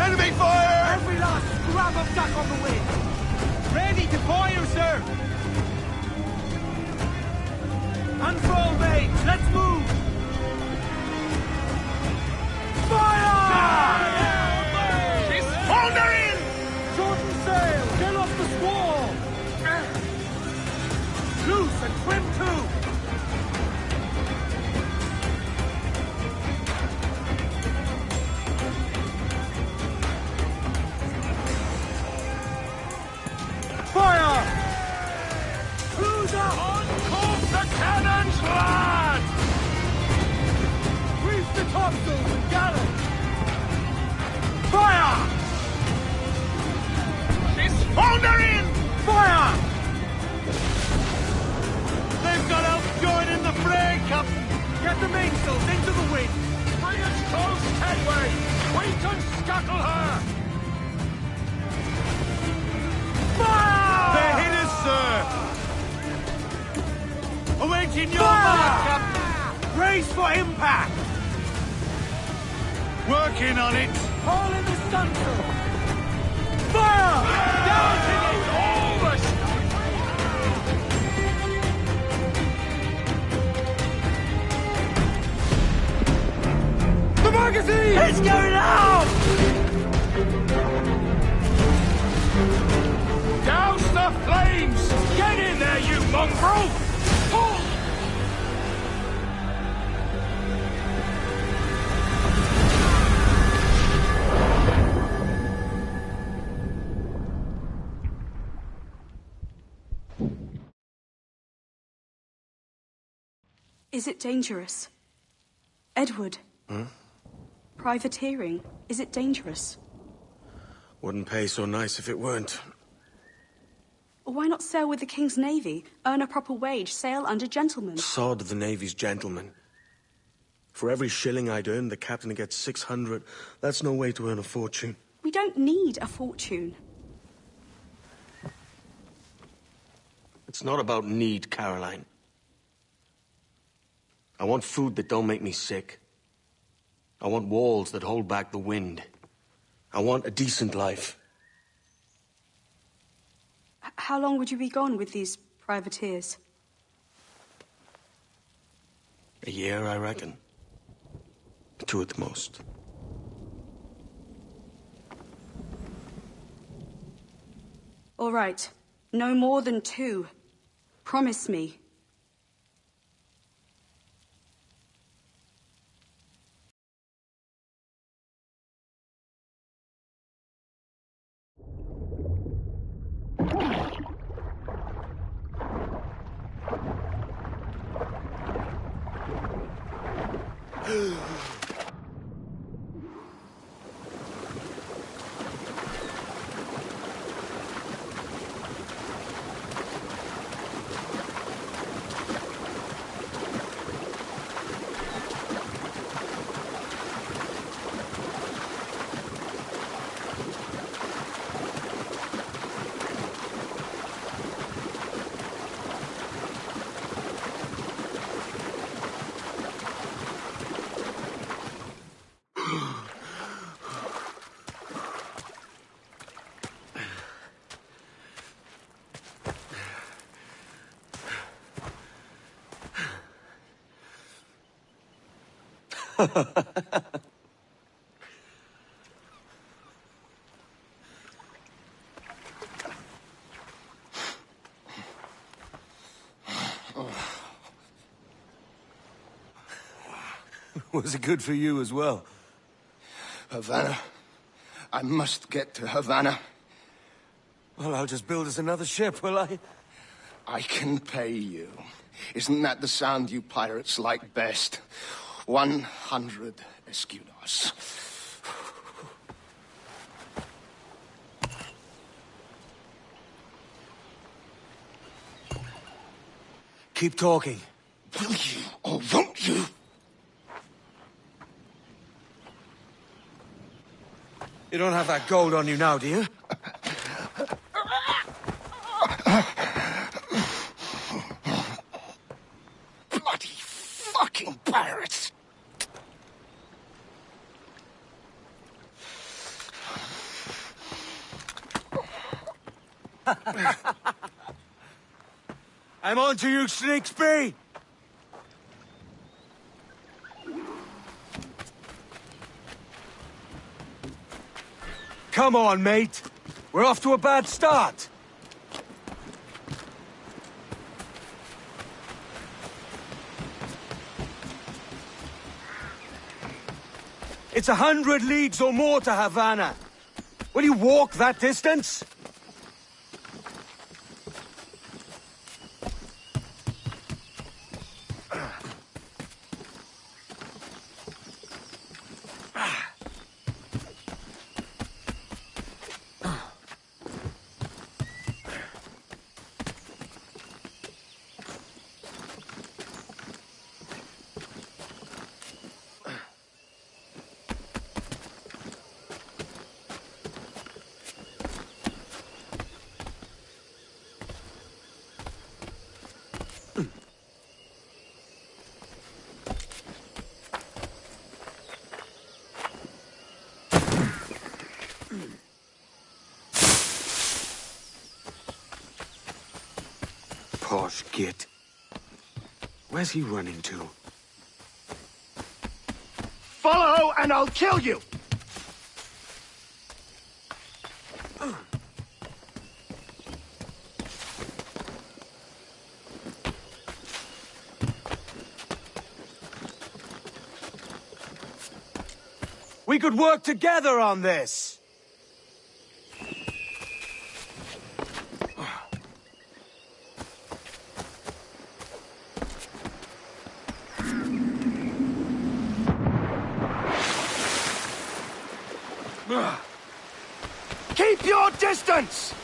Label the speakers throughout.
Speaker 1: Enemy fire!
Speaker 2: Every last scrap of duck on the wind! Ready to fire, sir! Unfurl mains, let's move! Fire!
Speaker 1: She's foundering!
Speaker 2: Shorten sail! Get off the squall! Loose and trim too! Fire! Who's up?
Speaker 1: Uncork the cannons, lad!
Speaker 2: Reef the topsails and gallant! Fire!
Speaker 1: She's foundering!
Speaker 2: Fire!
Speaker 1: They've got outjoined in the fray, Captain!
Speaker 2: Get the mainsails into the wind!
Speaker 1: Bring us close headway! We can scuttle her!
Speaker 2: Fire!
Speaker 1: They're hit us, sir! Awaiting your
Speaker 2: Fire!
Speaker 1: mark, Captain!
Speaker 2: Brace for impact!
Speaker 1: Working on it!
Speaker 2: Haul in the stunsail! Fire! Down to it!
Speaker 1: All the
Speaker 2: The magazine! It's going out!
Speaker 1: Douse the flames! Get in there, you mongrel!
Speaker 3: Is it dangerous? Edward? Privateering, is it dangerous?
Speaker 4: Wouldn't pay so nice if it weren't.
Speaker 3: Why not sail with the King's Navy, earn a proper wage, sail under gentlemen?
Speaker 4: Sod the Navy's gentlemen. For every shilling I'd earn, the captain gets 600. That's no way to earn a fortune.
Speaker 3: We don't need a fortune.
Speaker 4: It's not about need, Caroline. I want food that don't make me sick. I want walls that hold back the wind. I want a decent life.
Speaker 3: How long would you be gone with these privateers?
Speaker 4: A year, I reckon. 2 at the most.
Speaker 3: All right. No more than 2. Promise me.
Speaker 5: Was it good for you as well?
Speaker 6: Havana. I must get to Havana.
Speaker 5: Well, I'll just build us another ship, will I?
Speaker 6: I can pay you. Isn't that the sound you pirates like best? 100 escudos.
Speaker 5: Keep talking.
Speaker 6: Will you or won't you?
Speaker 5: You don't have that gold on you now, do you?
Speaker 6: Bloody fucking pirates!
Speaker 5: I'm on to you, Snakesby! Come on, mate. We're off to a bad start. It's 100 leagues or more to Havana. Will you walk that distance? Posh git. Where's he running to?
Speaker 6: Follow, and I'll kill you!
Speaker 5: We could work together on this!
Speaker 6: Keep your distance!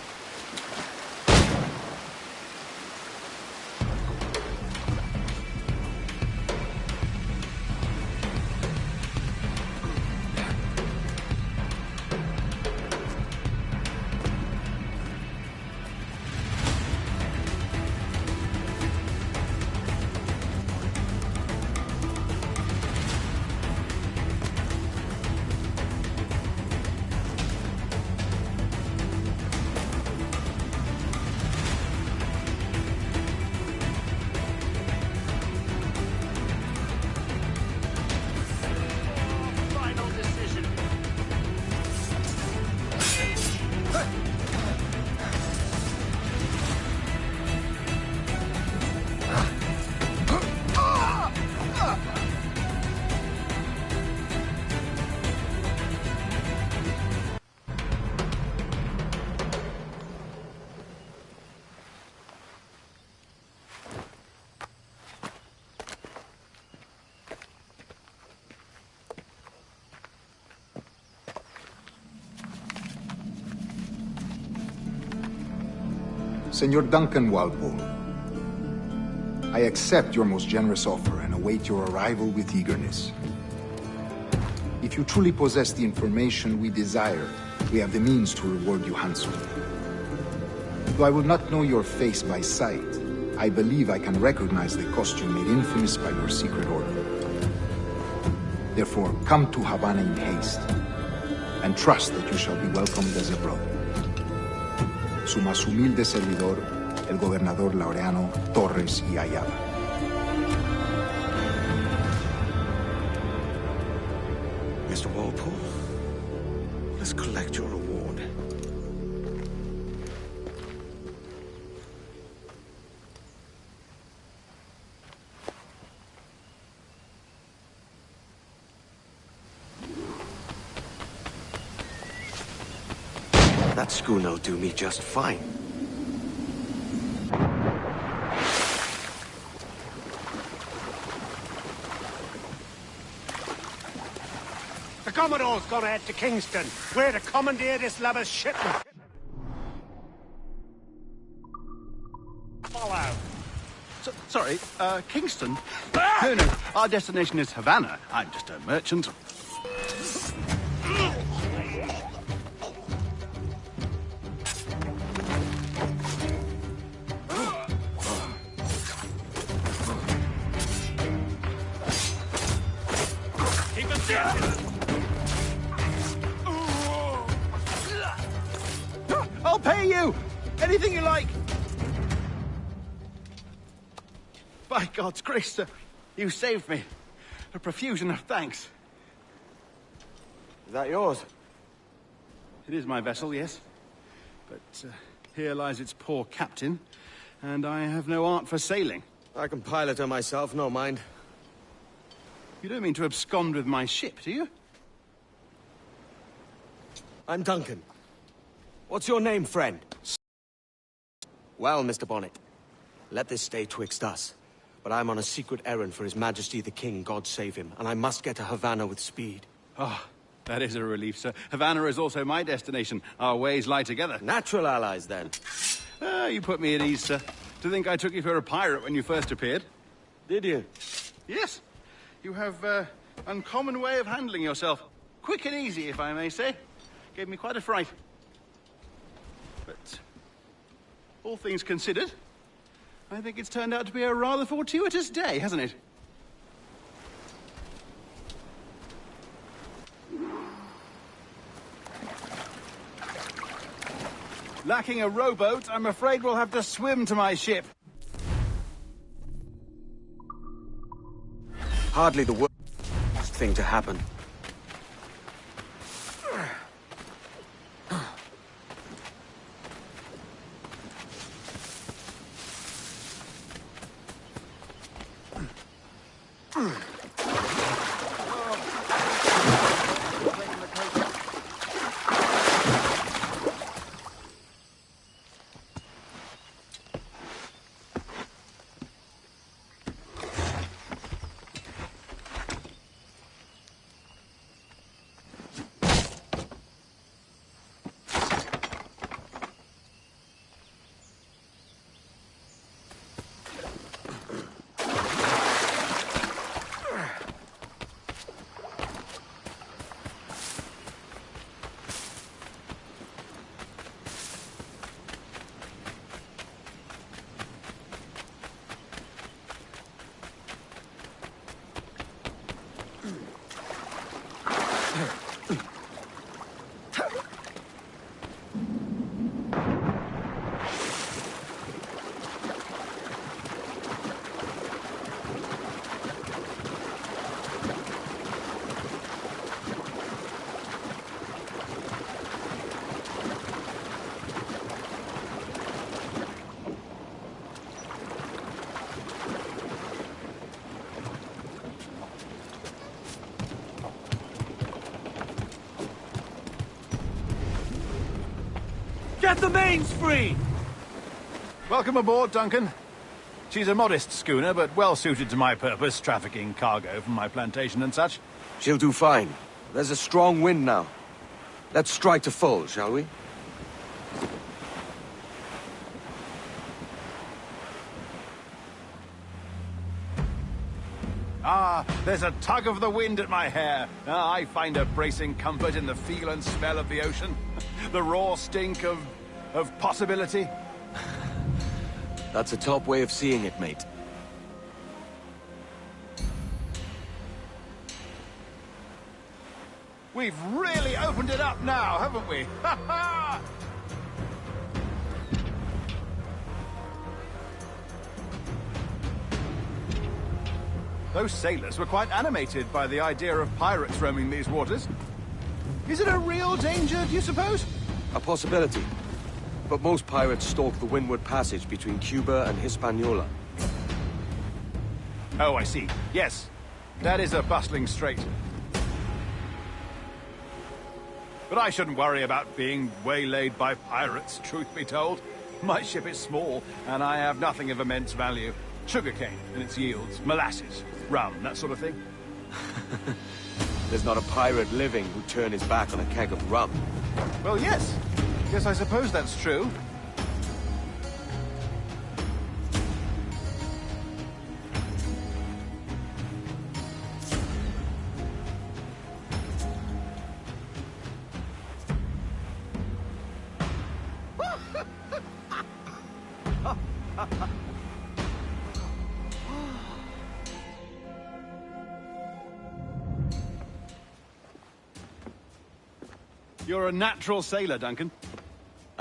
Speaker 1: Final decision.
Speaker 7: Senor Duncan Walpole, I accept your most generous offer and await your arrival with eagerness. If you truly possess the information we desire, we have the means to reward you handsomely. Though I will not know your face by sight, I believe I can recognize the costume made infamous by your secret order. Therefore, come to Havana in haste, and trust that you shall be welcomed as a brother. Su más humilde servidor, el gobernador Laureano Torres y Ayala.
Speaker 4: Mr. Walpole, let's collect your reward. That schooner'll do me just fine.
Speaker 1: The Commodore's gone ahead to Kingston. We're to commandeer this lover's shipment. Follow.
Speaker 8: Sorry, Kingston? No, our destination is Havana. I'm just a merchant.
Speaker 1: Keep us down.
Speaker 8: I'll pay you! Anything you like. By God's grace, sir, you saved me. A profusion of thanks.
Speaker 5: Is that yours?
Speaker 8: It is my vessel, yes. But here lies its poor captain, and I have no art for sailing.
Speaker 5: I can pilot her myself, no mind.
Speaker 8: You don't mean to abscond with my ship, do you?
Speaker 5: I'm Duncan. What's your name, friend? Well, Mr. Bonnet, let this stay twixt us. But I'm on a secret errand for His Majesty the King, God save him, and I must get to Havana with speed.
Speaker 8: Ah, that is a relief, sir. Havana is also my destination. Our ways lie together.
Speaker 5: Natural allies, then.
Speaker 8: You put me at ease, sir. To think I took you for a pirate when you first appeared.
Speaker 5: Did you?
Speaker 8: Yes. You have uncommon way of handling yourself. Quick and easy, if I may say. Gave me quite a fright. But all things considered, I think it's turned out to be a rather fortuitous day, hasn't it? Lacking a rowboat, I'm afraid we'll have to swim to my ship.
Speaker 5: Hardly the worst thing to happen.
Speaker 2: Get the mains free!
Speaker 8: Welcome aboard, Duncan. She's a modest schooner, but well suited to my purpose, trafficking cargo from my plantation and such.
Speaker 5: She'll do fine. There's a strong wind now. Let's strike to full, shall we?
Speaker 8: Ah, there's a tug of the wind at my hair. Ah, I find a bracing comfort in the feel and smell of the ocean. The raw stink of possibility.
Speaker 5: That's a top way of seeing it, mate.
Speaker 8: We've really opened it up now, haven't we? Ha ha! Those sailors were quite animated by the idea of pirates roaming these waters. Is it a real danger, do you suppose?
Speaker 5: A possibility. But most pirates stalk the windward passage between Cuba and Hispaniola.
Speaker 8: Oh, I see. Yes. That is a bustling strait. But I shouldn't worry about being waylaid by pirates, truth be told. My ship is small, and I have nothing of immense value. Sugarcane and its yields, molasses, rum, that sort of thing.
Speaker 5: There's not a pirate living who'd turn his back on a keg of rum.
Speaker 8: Well, yes. Yes, I suppose that's true. You're a natural sailor, Duncan.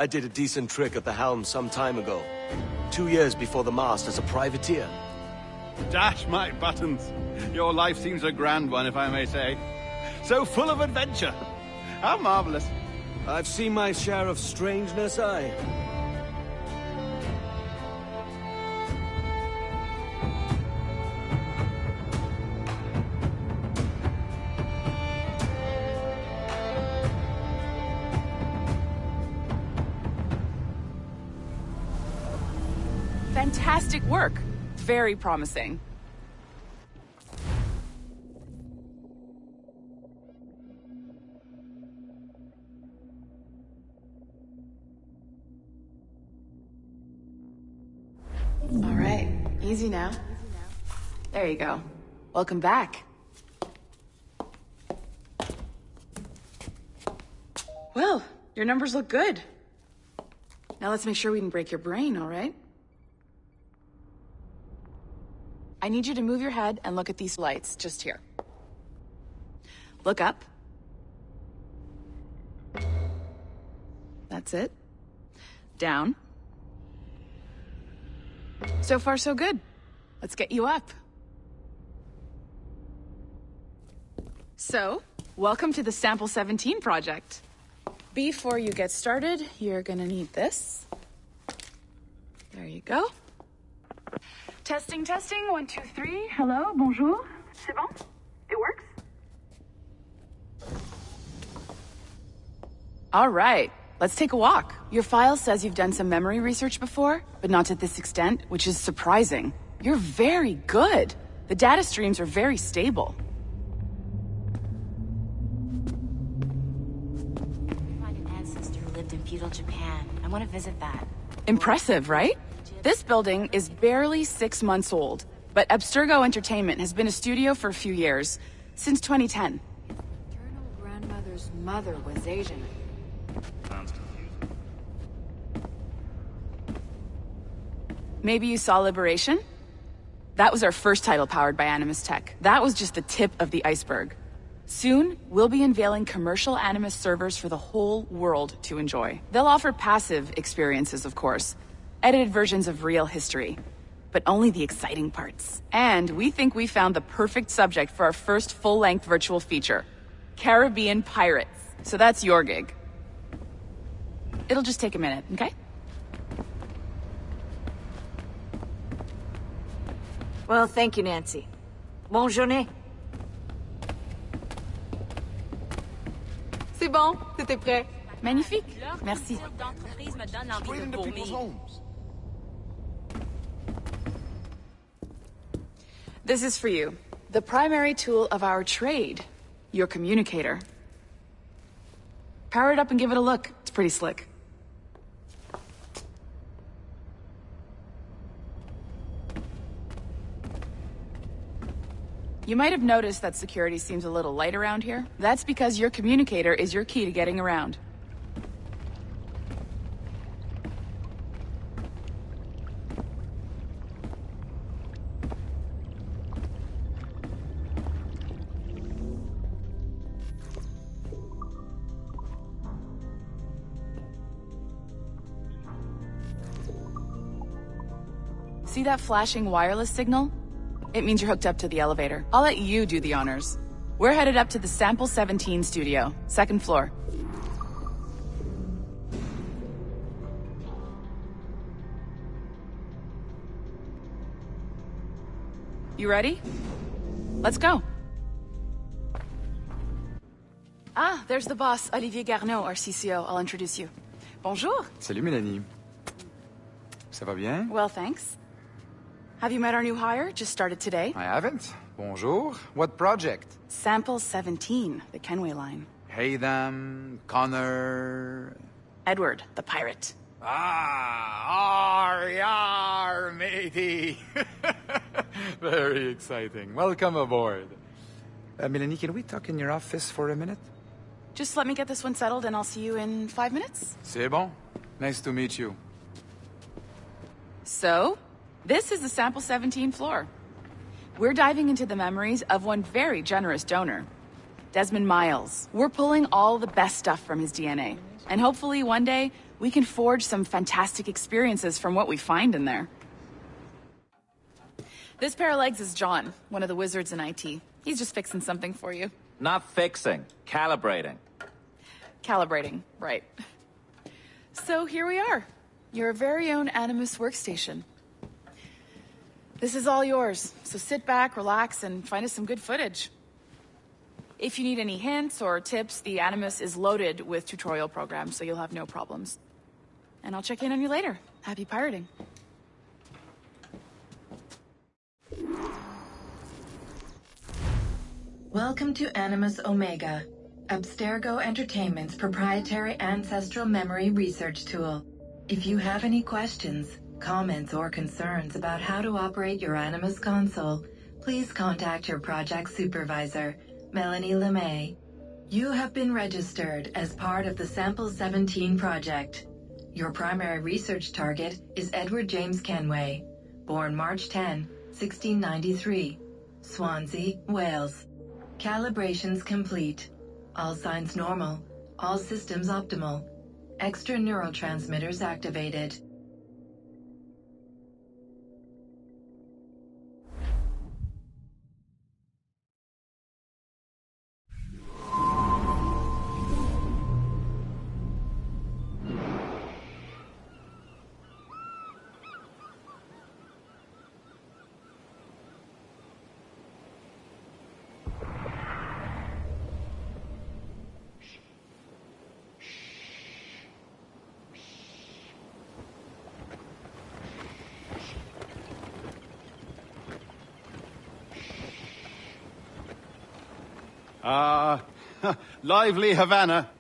Speaker 5: I did a decent trick at the helm some time ago. 2 years before the mast as a privateer.
Speaker 8: Dash my buttons. Your life seems a grand one, if I may say. So full of adventure. How marvelous.
Speaker 5: I've seen my share of strangeness, aye.
Speaker 9: Fantastic work. Very promising. All right, easy now. There you go. Welcome back. Well, your numbers look good. Now let's make sure we can break your brain, all right? I need you to move your head and look at these lights just here. Look up. That's it. Down. So far, so good. Let's get you up. So, welcome to the Sample 17 project. Before you get started, you're gonna need this. There you go. Testing, testing, 1, 2, 3. Hello, bonjour. C'est bon? It works? All right, let's take a walk. Your file says you've done some memory research before, but not to this extent, which is surprising. You're very good. The data streams are very stable.
Speaker 10: I find an ancestor who lived in feudal Japan. I want to visit that.
Speaker 9: Impressive, right? This building is barely 6 months old, but Abstergo Entertainment has been a studio for a few years, since 2010.
Speaker 10: Maternal grandmother's mother was Asian.
Speaker 9: Maybe you saw Liberation? That was our first title powered by Animus Tech. That was just the tip of the iceberg. Soon, we'll be unveiling commercial Animus servers for the whole world to enjoy. They'll offer passive experiences, of course. Edited versions of real history. But only the exciting parts. And we think we found the perfect subject for our first full-length virtual feature. Caribbean pirates. So that's your gig. It'll just take a minute, okay?
Speaker 10: Well, thank you, Nancy. Bonne journée.
Speaker 2: C'est bon, c'était prêt.
Speaker 9: Magnifique. Merci.
Speaker 6: Straight into people's homes.
Speaker 9: This is for you. The primary tool of our trade. Your communicator. Power it up and give it a look. It's pretty slick. You might have noticed that security seems a little light around here. That's because your communicator is your key to getting around. See that flashing wireless signal? It means you're hooked up to the elevator. I'll let you do the honors. We're headed up to the Sample 17 studio, 2nd floor. You ready? Let's go. Ah, there's the boss, Olivier Garneau, our CCO. I'll introduce you. Bonjour.
Speaker 11: Salut, Mélanie. Ça va bien?
Speaker 9: Well, thanks. Have you met our new hire? Just started today.
Speaker 11: I haven't. Bonjour. What project?
Speaker 9: Sample 17, the Kenway line.
Speaker 11: Haytham, Connor...
Speaker 9: Edward, the pirate.
Speaker 11: Ah, yar, matey. Very exciting. Welcome aboard. Mélanie, can we talk in your office for a minute?
Speaker 9: Just let me get this one settled and I'll see you in 5 minutes.
Speaker 11: C'est bon. Nice to meet you.
Speaker 9: So, this is the Sample 17 floor. We're diving into the memories of one very generous donor. Desmond Miles. We're pulling all the best stuff from his DNA. And hopefully one day, we can forge some fantastic experiences from what we find in there. This pair of legs is John, one of the wizards in IT. He's just fixing something for you.
Speaker 12: Not fixing, calibrating.
Speaker 9: Calibrating, right. So here we are. Your very own Animus workstation. This is all yours, so sit back, relax, and find us some good footage. If you need any hints or tips, the Animus is loaded with tutorial programs, so you'll have no problems. And I'll check in on you later. Happy pirating.
Speaker 13: Welcome to Animus Omega, Abstergo Entertainment's proprietary ancestral memory research tool. If you have any questions, comments, or concerns about how to operate your Animus console, please contact your project supervisor, Melanie LeMay. You have been registered as part of the Sample 17 project. Your primary research target is Edward James Kenway, born March 10, 1693, Swansea, Wales. Calibrations complete. All signs normal. All systems optimal. Extra neurotransmitters activated.
Speaker 8: Lively Havana.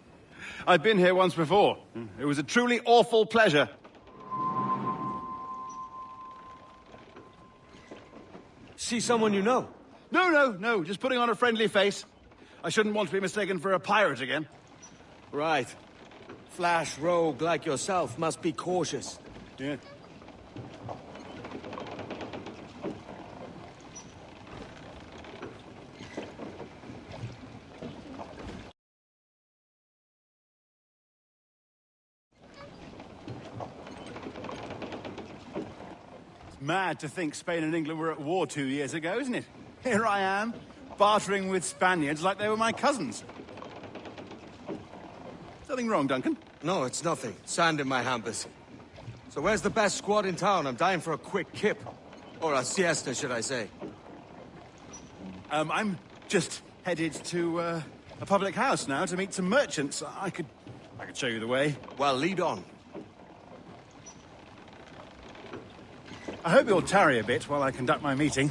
Speaker 8: I've been here once before. It was a truly awful pleasure.
Speaker 5: See someone you know?
Speaker 8: No, just putting on a friendly face. I shouldn't want to be mistaken for a pirate again.
Speaker 5: Right. Flash rogue like yourself must be cautious.
Speaker 8: Yeah. Mad to think Spain and England were at war 2 years ago, isn't it? Here I am, bartering with Spaniards like they were my cousins. Something wrong, Duncan?
Speaker 5: No, it's nothing. Sand in my hampers. So where's the best squad in town? I'm dying for a quick kip. Or a siesta, should I say.
Speaker 8: I'm just headed to a public house now to meet some merchants. I could show you the way.
Speaker 5: Well, lead on.
Speaker 8: I hope you'll tarry a bit while I conduct my meeting.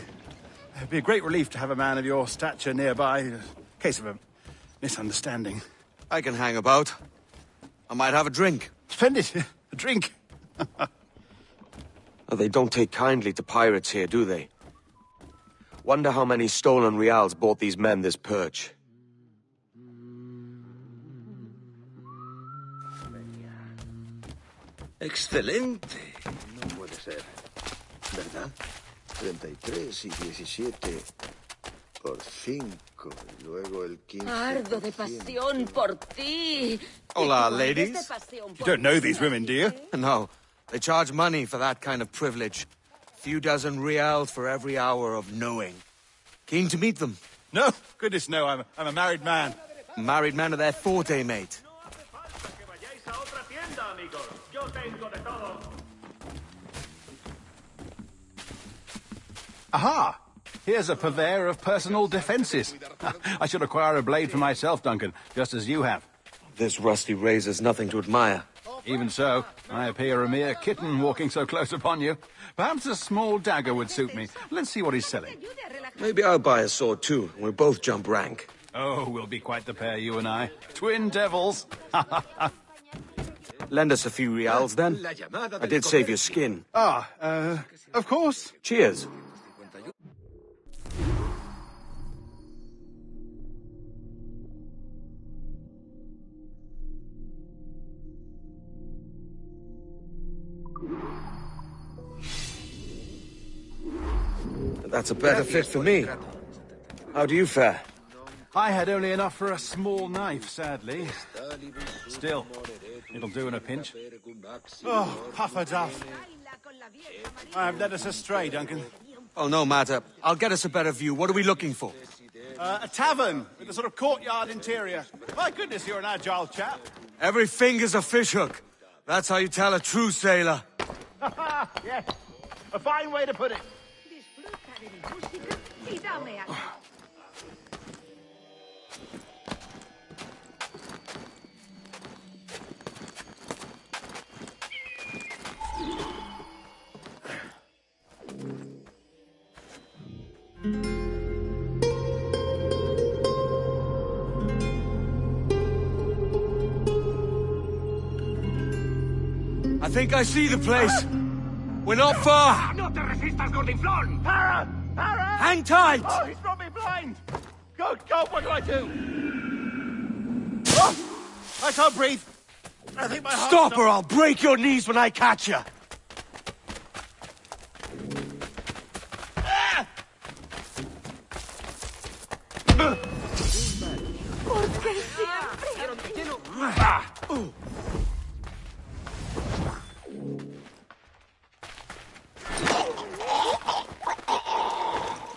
Speaker 8: It'd be a great relief to have a man of your stature nearby, in case of a misunderstanding.
Speaker 5: I can hang about. I might have a drink.
Speaker 8: Splendid. A drink.
Speaker 5: They don't take kindly to pirates here, do they? Wonder how many stolen reals bought these men this perch.
Speaker 14: Excelente. No puede ser. ¿Verdad? 33 y 17 por 5. Y luego el 15.
Speaker 15: Ardo de pasión por ti.
Speaker 5: Hola, ladies.
Speaker 8: You don't know these women, do you?
Speaker 5: No. They charge money for that kind of privilege. Few dozen reals for every hour of knowing. Keen to meet them?
Speaker 8: No, goodness no, I'm a married man.
Speaker 5: Married men are their forte, mate.
Speaker 8: Aha! Here's a purveyor of personal defenses. I should acquire a blade for myself, Duncan, just as you have.
Speaker 5: This rusty razor's nothing to admire.
Speaker 8: Even so, I appear a mere kitten walking so close upon you. Perhaps a small dagger would suit me. Let's see what he's selling.
Speaker 5: Maybe I'll buy a sword too, and we'll both jump rank.
Speaker 8: Oh, we'll be quite the pair, you and I. Twin devils.
Speaker 5: Lend us a few reals, then. I did save your skin.
Speaker 8: Of course.
Speaker 5: Cheers. That's a better fit for me. How do you fare?
Speaker 8: I had only enough for a small knife, sadly. Still, it'll do in a pinch.
Speaker 1: Oh, puffer duff. I've led us astray, Duncan.
Speaker 5: Oh, no matter. I'll get us a better view. What are we looking for?
Speaker 1: A tavern with a sort of courtyard interior. My goodness, you're an agile chap.
Speaker 5: Every finger's a fishhook. That's how you tell a true sailor.
Speaker 1: Yes, a fine way to put it.
Speaker 5: I think I see the place. We're not far.
Speaker 1: No te resistas, gordinflón! Para! Para!
Speaker 5: Hang tight!
Speaker 1: Oh, he's brought me blind! Good God, what do I do? Oh, I can't breathe. I think my heart...
Speaker 5: Stop or I'll break your knees when I catch you.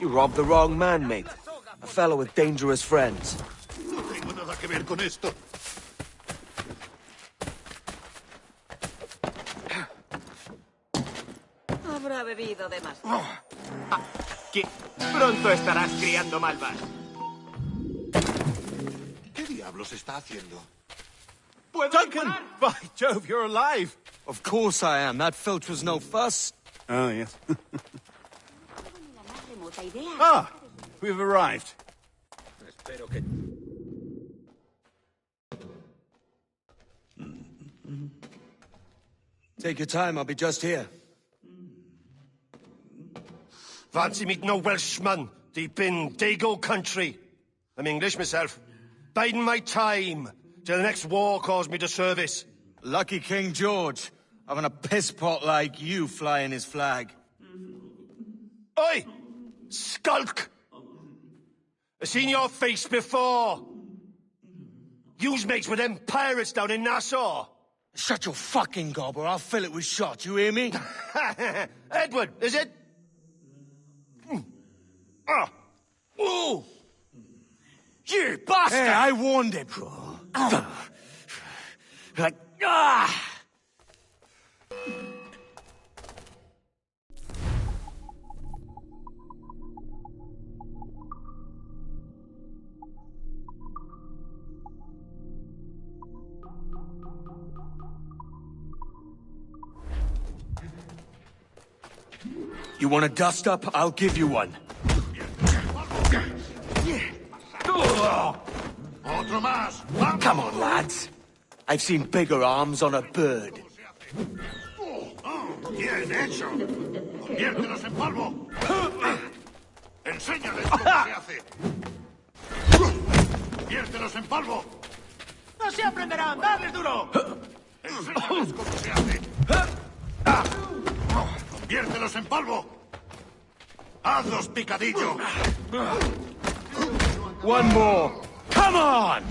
Speaker 5: You robbed the wrong man, mate. A fellow with dangerous friends.
Speaker 14: No tengo nada que ver con esto.
Speaker 15: Habrá bebido demasiado.
Speaker 1: Que pronto estarás criando malvas.
Speaker 14: ¿Qué diablos está haciendo?
Speaker 1: Duncan! By Jove, you're alive!
Speaker 5: Of course I am. That filch was no fuss.
Speaker 1: Oh, yes. Ah! We've arrived.
Speaker 14: Espero que...
Speaker 5: Take your time, I'll be just here.
Speaker 6: Fancy meeting no Welshman deep in Dago country. I'm English myself. Biding my time till the next war calls me to service.
Speaker 5: Lucky King George, having a piss pot like you flying his flag.
Speaker 6: Oi! Skulk! I've seen your face before. You's mates with them pirates down in Nassau.
Speaker 5: Shut your fucking gob or I'll fill it with shot, you hear me?
Speaker 6: Edward, is it? Ah! Ooh! You bastard!
Speaker 5: Hey, I warned him. Like, ah! You want a dust-up? I'll give you one.
Speaker 14: ¡Otro más!
Speaker 5: Come on, lads. I've seen bigger arms on a bird.
Speaker 14: ¡Bien hecho! ¡Conviértelos en polvo! ¡Enséñales cómo se hace! ¡Conviértelos en polvo!
Speaker 1: ¡No se aprenderán! ¡Darles duro!
Speaker 14: ¡Enséñales cómo se hace! ¡Conviértelos en polvo! ¡Hazlos picadillo!
Speaker 5: One more. Come on!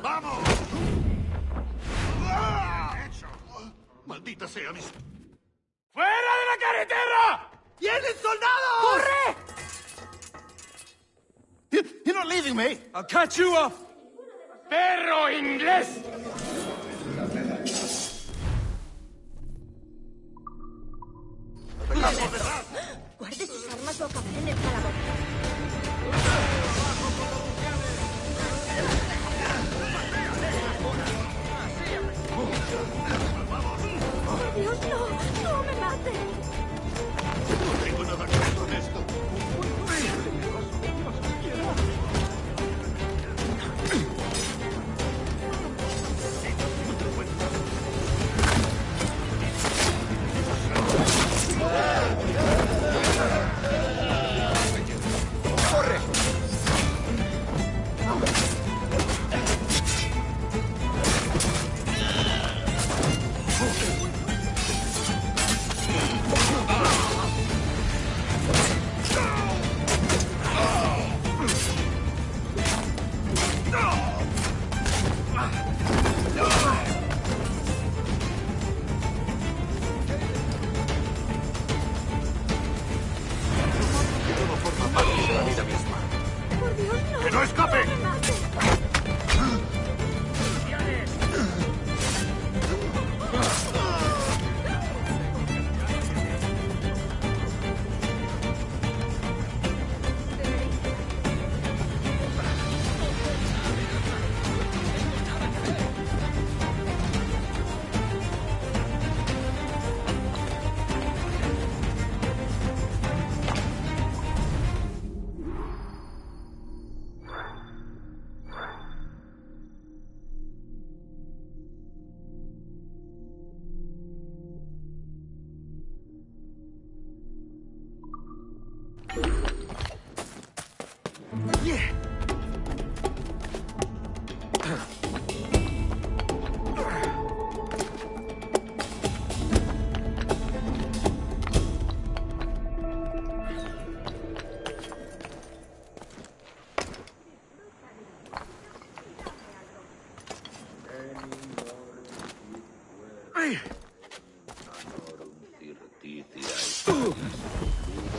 Speaker 14: ¡Vamos! ¡Hecho! ¡Maldita sea mis...
Speaker 1: ¡Fuera de la carretera! ¡Vienen soldados! ¡Corre! You're not leaving me.
Speaker 5: I'll catch you up.
Speaker 1: ¡Perro inglés!
Speaker 15: Guarde sus armas o acabaré en el calabozo. Dios, no, no me mate.
Speaker 14: No tengo nada que ver con esto. Todo forma parte de la vida misma.
Speaker 15: Por Dios, no.
Speaker 14: ¡Que no escape!
Speaker 15: No me mate.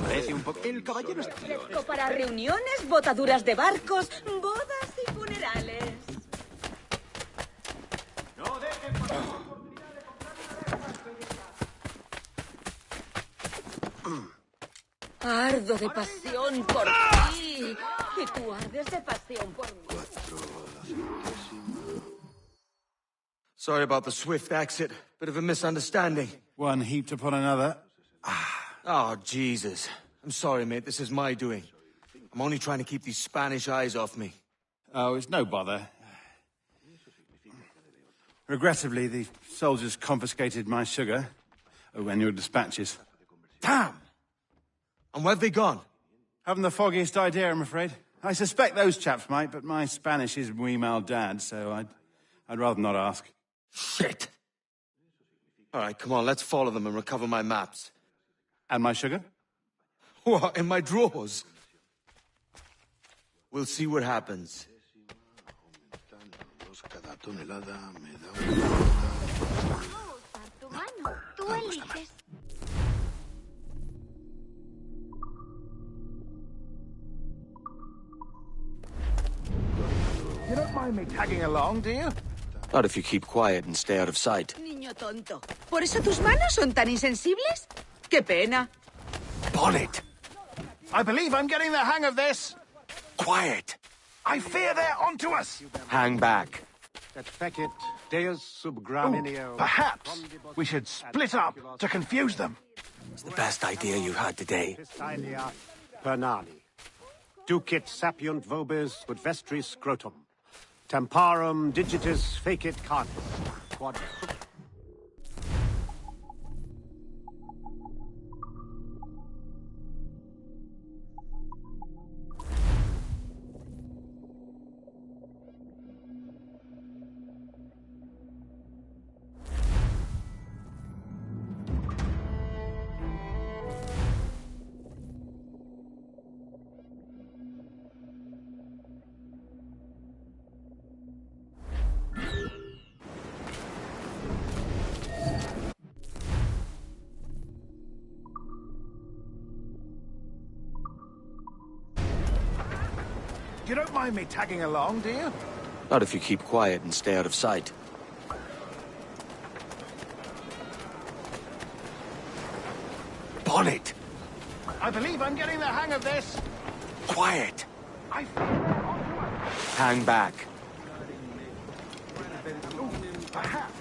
Speaker 1: Parece un poco... El caballero está...
Speaker 15: Fresco para reuniones, botaduras de barcos, bodas y funerales.
Speaker 1: No dejen pasar la oportunidad de
Speaker 15: Ardo de pasión por ti. Y tú ardes de pasión por mí.
Speaker 5: Sorry about the swift exit. Bit of a misunderstanding.
Speaker 8: One heaped upon another.
Speaker 5: Oh, Jesus. I'm sorry, mate. This is my doing. I'm only trying to keep these Spanish eyes off me.
Speaker 8: Oh, it's no bother. Regrettably, the soldiers confiscated my sugar and your dispatches.
Speaker 5: Damn! And where have they gone?
Speaker 8: Haven't the foggiest idea, I'm afraid. I suspect those chaps might, but my Spanish is muy mal dad, so I'd rather not ask.
Speaker 5: Shit! All right, come on, let's follow them and recover my maps.
Speaker 8: And my sugar?
Speaker 5: What, in my drawers? We'll see what happens.
Speaker 15: Tú eliges.
Speaker 8: You don't mind me tagging along, do you?
Speaker 5: Not if you keep quiet and stay out of sight.
Speaker 15: Niño tonto. ¿Por eso tus manos son tan insensibles? ¡Qué pena!
Speaker 5: Bonnet!
Speaker 8: I believe I'm getting the hang of this.
Speaker 5: Quiet!
Speaker 8: I fear they're onto us.
Speaker 5: Hang back.
Speaker 8: Perhaps we should split up to confuse them.
Speaker 5: It's the best idea you've had today.
Speaker 16: Pernani. Ducit sapiunt vobis ut vestris scrotum. Temparum digitis fecit canis. Quod...
Speaker 8: You don't mind me tagging along, do you?
Speaker 5: Not if you keep quiet and stay out of sight. Bonnet!
Speaker 8: I believe I'm getting the hang of this.
Speaker 5: Quiet!
Speaker 8: I fear they're onto us.
Speaker 5: Hang back.
Speaker 8: Perhaps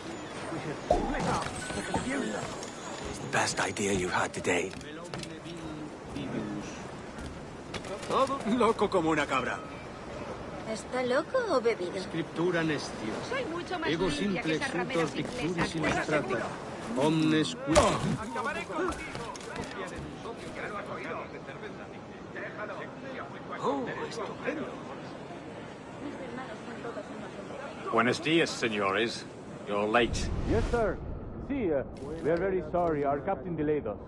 Speaker 8: we should split up to confuse them.
Speaker 5: It's the best idea you've had today.
Speaker 1: Todo loco como una cabra.
Speaker 15: ¿Está loco o bebido?
Speaker 1: Scriptura nestio.
Speaker 15: Soy mucho más
Speaker 1: Ego
Speaker 15: limpia que
Speaker 1: simplex
Speaker 15: esas rameras
Speaker 1: utor
Speaker 15: inglesas.
Speaker 1: picturis illustrata. Omnes qui... Oh, estupendo.
Speaker 17: Buenos dias, senores. You're late.
Speaker 18: Yes, sir. See, we are very sorry. Our captain delayed us.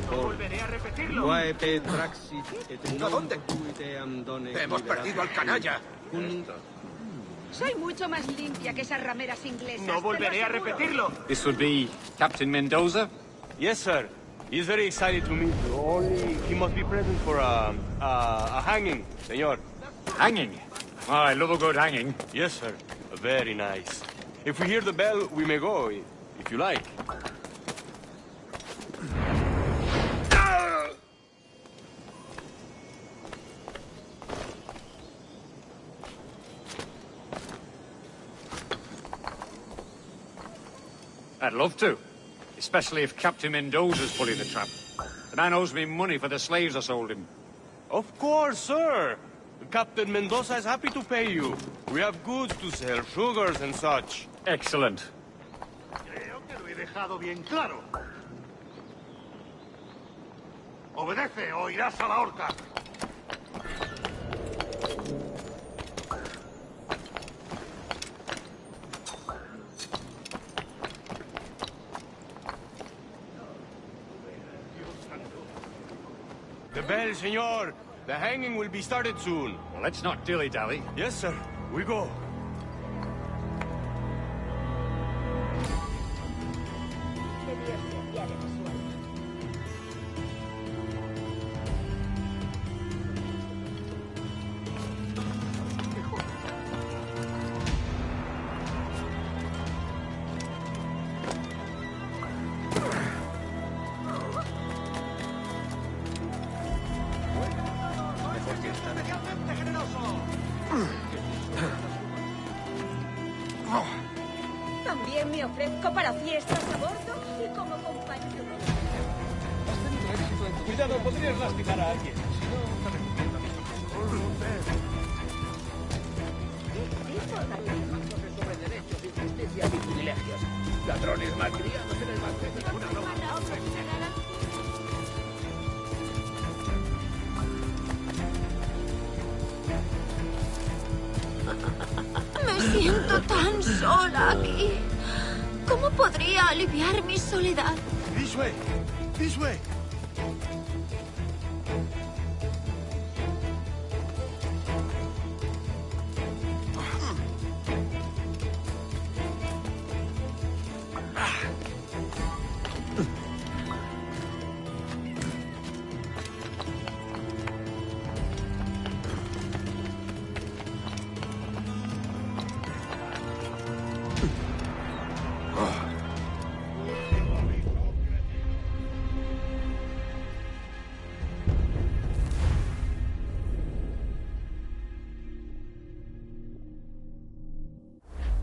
Speaker 1: Volveré a repetirlo. Hemos perdido al canalla.
Speaker 15: Soy mucho más limpia que esas rameras inglesas.
Speaker 8: No volveré a
Speaker 15: te lo aseguro.
Speaker 8: repetirlo.
Speaker 17: This would be Captain Mendoza?
Speaker 4: Yes, sir. He's very excited to meet you. Only he must be present for a hanging, senor.
Speaker 17: Hanging? Oh, I love a good hanging.
Speaker 4: Yes, sir. Very nice. If we hear the bell, we may go, if you like.
Speaker 17: I'd love to. Especially if Captain Mendoza's pulling the trap. The man owes me money for the slaves I sold him.
Speaker 4: Of course, sir. Captain Mendoza is happy to pay you. We have goods to sell, sugars and such.
Speaker 17: Excellent.
Speaker 6: Creo que lo he dejado bien claro. Obedece o irás a la horca.
Speaker 4: The bell, senor. The hanging will be started soon.
Speaker 17: Well, let's not dilly-dally.
Speaker 4: Yes, sir. We go.
Speaker 15: Que Dios te apiade de su alma. También me ofrezco para fiestas a bordo y como compañero.
Speaker 18: Cuidado, podrías lastimar a alguien. Si no, te recomiendo a mi sobre derechos, injusticias y privilegios. Ladrones malcriados en el banquete. Una broma.
Speaker 19: Me siento tan sola aquí. ¿Cómo podría aliviar mi soledad?
Speaker 1: This way. This way.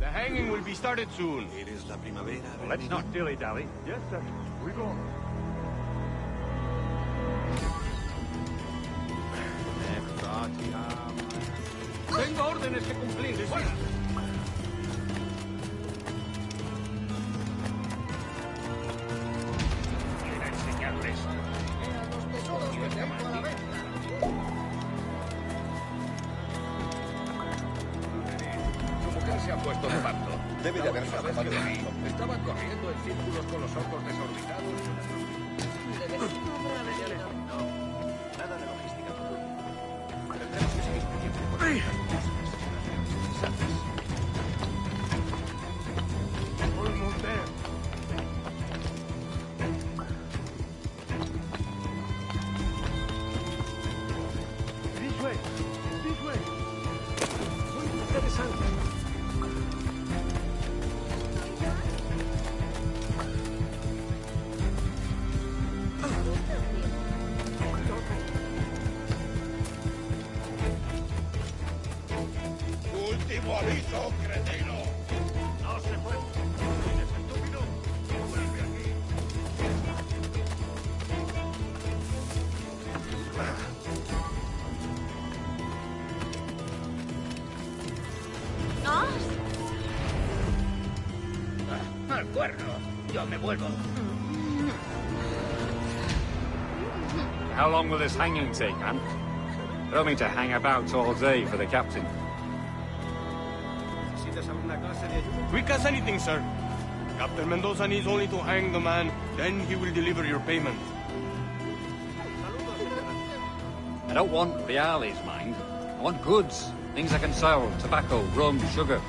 Speaker 4: The hanging will be started soon.
Speaker 6: ¿Eres la primavera?
Speaker 17: Well, let's not dilly-dally.
Speaker 4: Yes, sir. We go.
Speaker 18: Tengo órdenes que cumplir. ¡Fuera! Quiero enseñarles. Los tesoros que tengo a la venta. Su mujer se ha puesto de pacto. Debe de haberse escapado de mí. Estaba corriendo en círculos con los ojos desorbitados. No, nada de logística. Tendremos que seguir pidiendo por
Speaker 1: Almost there. This way. This way.
Speaker 16: Muy interesante.
Speaker 1: Último aviso, cretino.
Speaker 6: No se puede. ¿Eres estúpido? Vuelve aquí.
Speaker 18: Al cuerno. Yo me vuelvo.
Speaker 17: How long will this hanging take, man? I don't mean to hang about all day for the captain.
Speaker 6: ¿Necesitas alguna clase de ayuda?
Speaker 4: Quick as anything, sir. Captain Mendoza needs only to hang the man, then he will deliver your payment.
Speaker 17: I don't want Reales, mind. I want goods. Things I can sell. Tobacco, rum, sugar.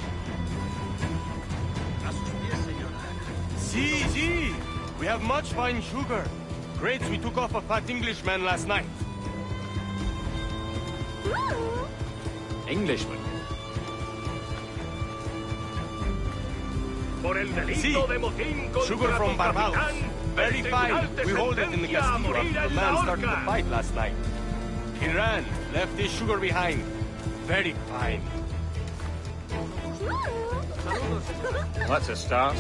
Speaker 1: See, see! We have much fine sugar. Grapes we took off a fat Englishman last night.
Speaker 17: Englishman?
Speaker 18: Por el delito
Speaker 1: Sí.
Speaker 18: de motín contra
Speaker 1: Sugar from
Speaker 18: tu
Speaker 1: Barbados.
Speaker 18: capitán,
Speaker 1: Very
Speaker 18: el tribunal
Speaker 1: fine.
Speaker 18: te
Speaker 1: We hold it in the
Speaker 18: sentencia a
Speaker 1: castillo
Speaker 18: morir
Speaker 1: after the
Speaker 18: en la
Speaker 1: man started the
Speaker 18: horca.
Speaker 1: fight last night. He ran, left his sugar behind. Very fine.
Speaker 17: That's a start.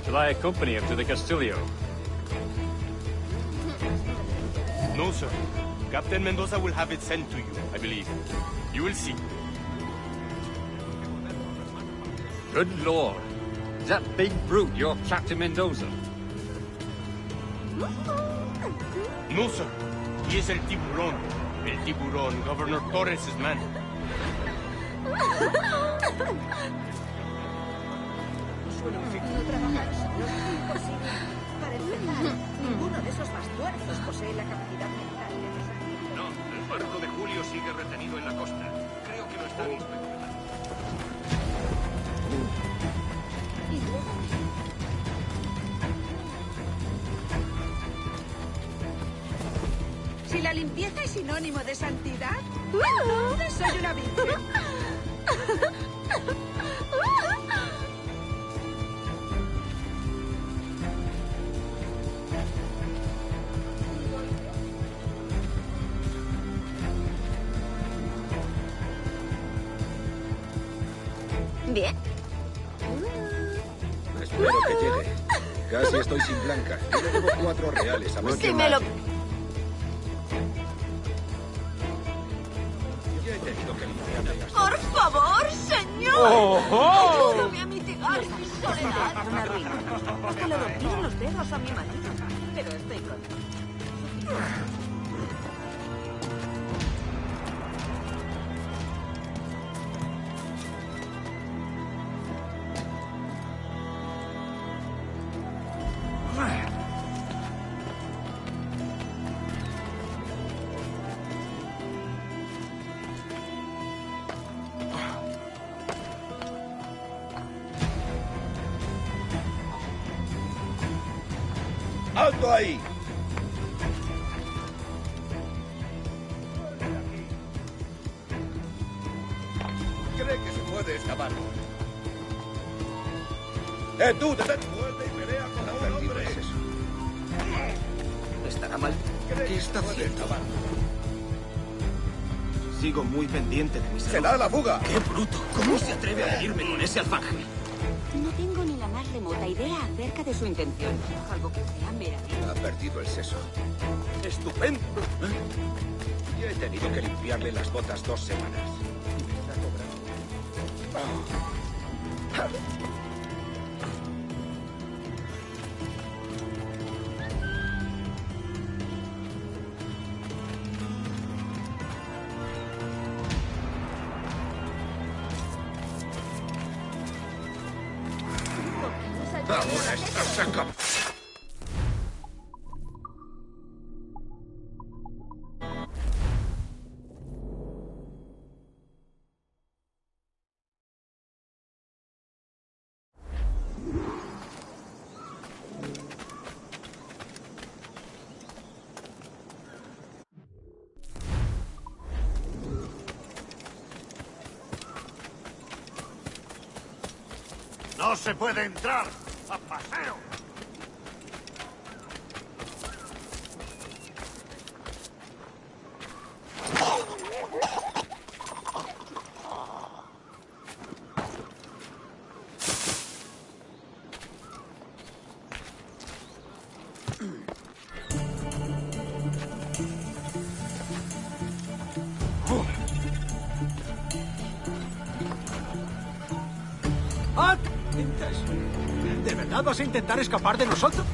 Speaker 17: Shall I accompany him to the Castillo?
Speaker 1: No, sir. Captain Mendoza will have it sent to you, I believe. You will see.
Speaker 17: Good lord. Is that big brute your Captain Mendoza?
Speaker 1: No, sir. He is el tiburón. El tiburón, Governor Torres' man.
Speaker 15: No trabajar solo. Imposible. Para empezar, ninguno de esos bastuarzos posee la capacidad mental necesaria.
Speaker 18: No, el barco de Julio sigue retenido en la costa. Creo que lo están inspeccionando.
Speaker 15: Y luego... Si la limpieza es sinónimo de santidad, entonces soy una virgen.
Speaker 19: Bien.
Speaker 18: Espero que llegue. Casi estoy sin blanca. Yo le debo 4 reales a
Speaker 19: Si me lo...
Speaker 18: Ya he tenido que limpiarle las...
Speaker 19: ¡Por favor, señor!
Speaker 15: ¡Oh!
Speaker 19: ¡Ayúdame a mitigar mi soledad!
Speaker 15: Una ruina. Hasta le rompieron los dedos a mi marido. Pero estoy contento.
Speaker 18: ¡Alto ahí! Cree que se puede escapar. Tú! ¡Detén! Vuelve y pelea con un hombre.
Speaker 20: ¿Estará mal? ¿Qué está haciendo? Sigo muy pendiente de mi salud.
Speaker 18: ¡Se da la fuga!
Speaker 20: ¡Qué bruto! ¿Cómo se atreve a venirme con ese alfanje?
Speaker 15: No tengo ni la más remota idea acerca de su intención. Algo que sea meramente...
Speaker 18: Ha perdido el seso. ¡Estupendo! Ya he tenido que limpiarle las botas 2 semanas. Y me está cobrando. Ahora estás acá.
Speaker 6: ¡No se puede entrar! ¡A paseo!
Speaker 16: ¡Ah! ¿De verdad vas a intentar escapar de nosotros?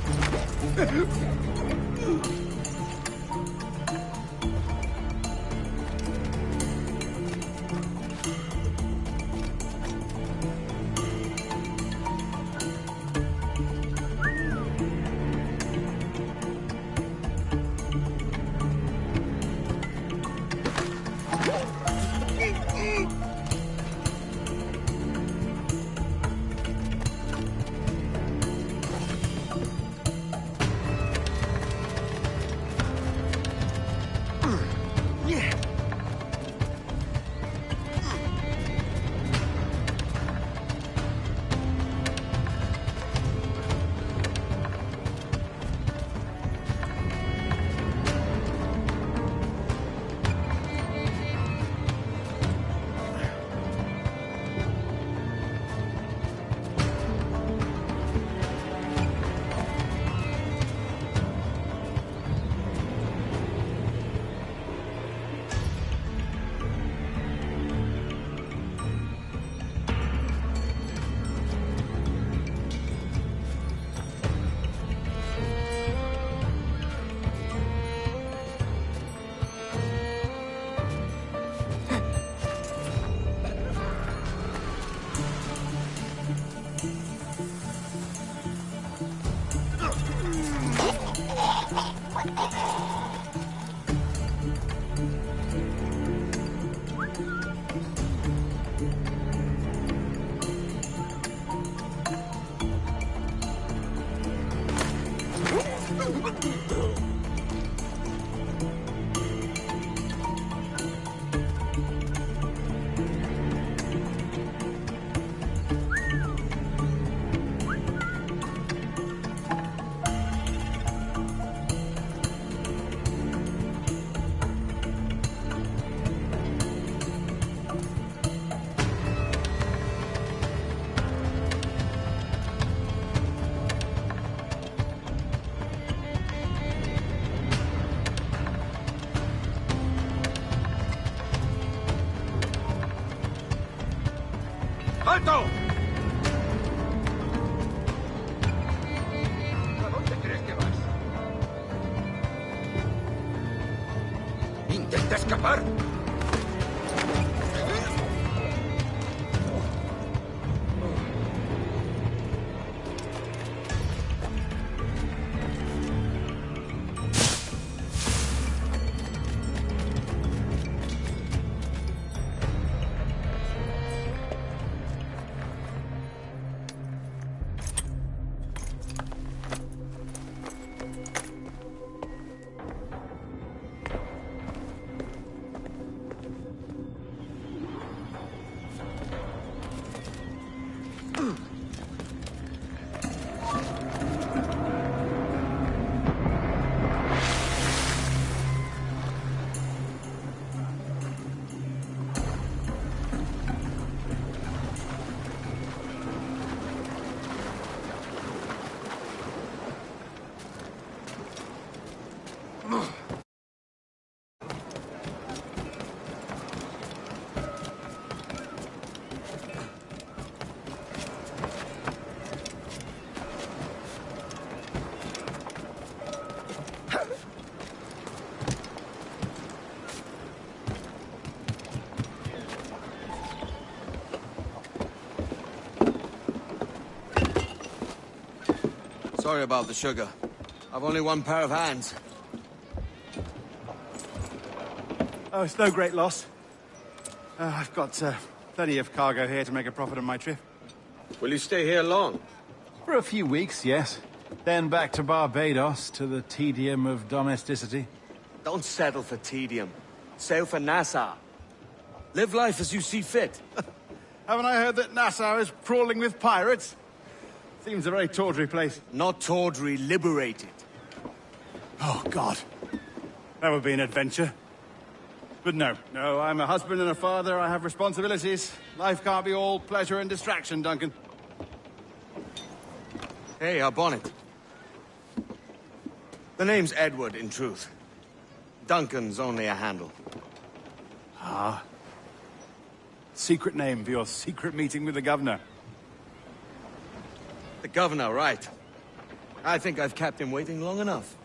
Speaker 18: ¡Alto! ¿A dónde crees que vas? ¿Intenta escapar?
Speaker 5: Sorry about the sugar. I've only one pair of hands.
Speaker 1: Oh, it's no great loss. I've got plenty of cargo here to make a profit on my trip.
Speaker 5: Will you stay here long?
Speaker 1: For a few weeks, yes. Then back to Barbados, to the tedium of domesticity.
Speaker 5: Don't settle for tedium. Sail for Nassau. Live life as you see fit.
Speaker 1: Haven't I heard that Nassau is crawling with pirates? Seems a very tawdry place.
Speaker 5: Not tawdry, liberated.
Speaker 1: Oh, God. That would be an adventure. But no, I'm a husband and a father. I have responsibilities. Life can't be all pleasure and distraction, Duncan.
Speaker 5: Hey, our bonnet. The name's Edward, in truth. Duncan's only a handle.
Speaker 1: Ah. Secret name for your secret meeting with the governor.
Speaker 5: The governor, right. I think I've kept him waiting long enough.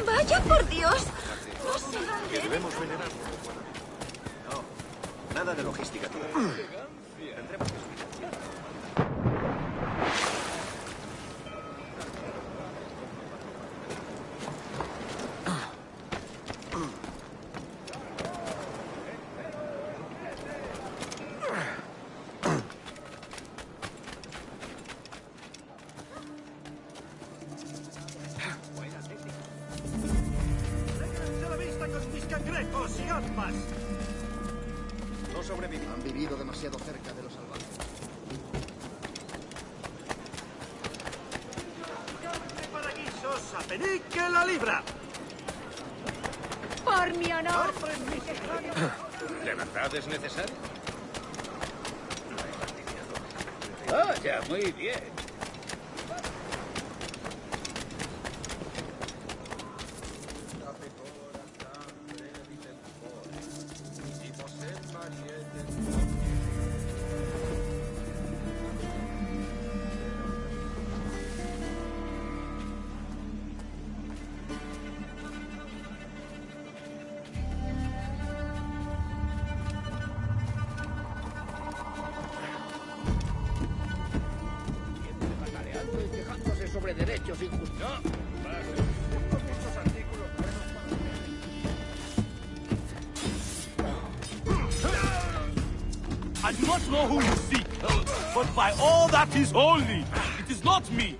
Speaker 19: Vaya por Dios. No sé dónde.
Speaker 18: Que debemos venerar. No, nada de logística, tío. Tendremos que subir. No sobreviví.
Speaker 7: Han vivido demasiado cerca de los salvajes.
Speaker 16: Para guisos, a penique la libra.
Speaker 19: Por mi honor.
Speaker 18: ¿De verdad es necesario?
Speaker 16: Vaya, muy bien.
Speaker 18: precios injustos.
Speaker 2: I do not know who you seek, but by all that is holy, it is not me.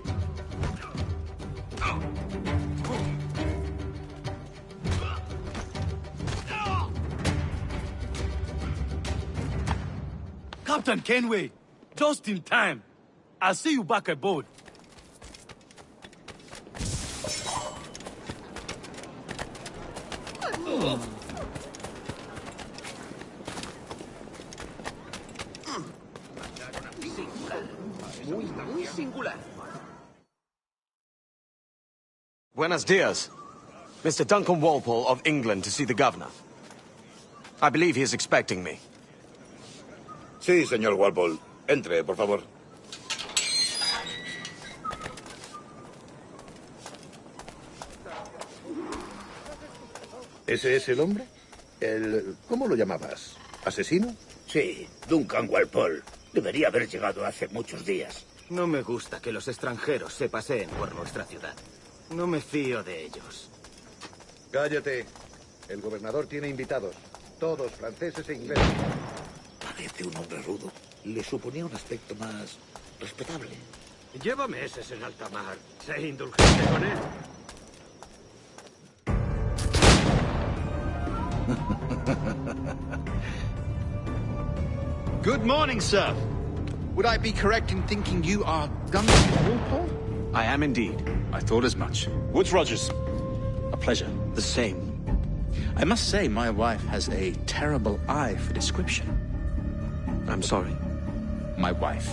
Speaker 2: Captain Kenway, just in time. I'll see you back aboard.
Speaker 18: Muy singular.
Speaker 5: Buenos dias. Mr. Duncan Walpole of England to see the governor. I believe he is expecting me.
Speaker 21: Sí, señor Walpole. Entre, por favor. ¿Ese es el hombre? ¿Cómo lo llamabas? ¿Asesino?
Speaker 18: Sí, Duncan Walpole. Debería haber llegado hace muchos días.
Speaker 20: No me gusta que los extranjeros se paseen por nuestra ciudad. No me fío de ellos.
Speaker 21: Cállate. El gobernador tiene invitados. Todos franceses e ingleses.
Speaker 18: Parece un hombre rudo. Le suponía un aspecto más respetable.
Speaker 20: Lleva meses en alta mar. Sé indulgente con él.
Speaker 22: Good morning, sir. Would I be correct in thinking you are Duncan Walpole?
Speaker 5: I am indeed.
Speaker 22: I thought as much. Woods Rogers. A pleasure.
Speaker 5: The same.
Speaker 22: I must say, my wife has a terrible eye for description.
Speaker 5: I'm sorry.
Speaker 22: My wife.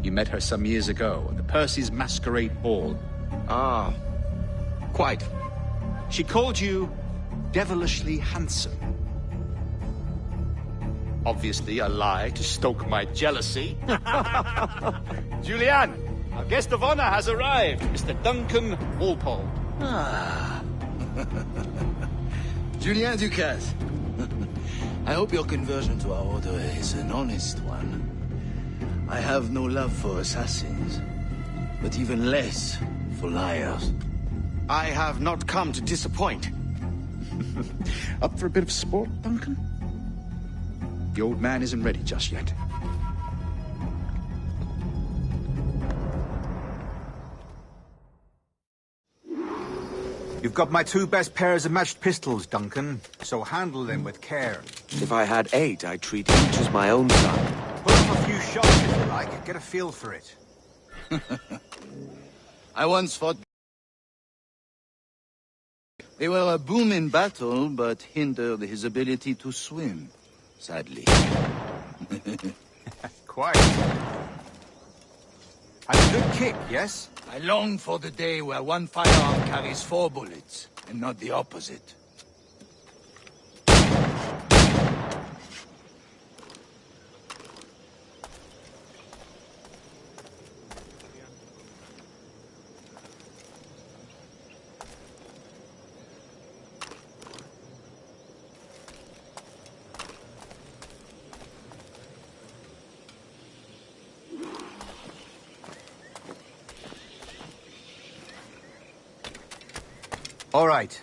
Speaker 22: You met her some years ago at the Percy's Masquerade Ball.
Speaker 5: Ah, quite.
Speaker 22: She called you devilishly handsome. Obviously a lie to stoke my jealousy. Julianne, our guest of honor has arrived, Mr. Duncan Walpole.
Speaker 23: Ah. Julien Ducasse. I hope your conversion to our order is an honest one. I have no love for assassins, but even less for liars.
Speaker 5: I have not come to disappoint.
Speaker 22: Up for a bit of sport, Duncan? The old man isn't ready just yet.
Speaker 24: You've got my 2 best pairs of matched pistols, Duncan, so handle them with care.
Speaker 5: If I had 8, I'd treat each as my own son.
Speaker 24: Put up a few shots if you like, get a feel for it.
Speaker 23: I once fought. They were a boom in battle, but hindered his ability to swim, sadly.
Speaker 24: Quite. And a good kick, yes?
Speaker 23: I long for the day where one firearm carries 4 bullets, and not the opposite.
Speaker 24: All right.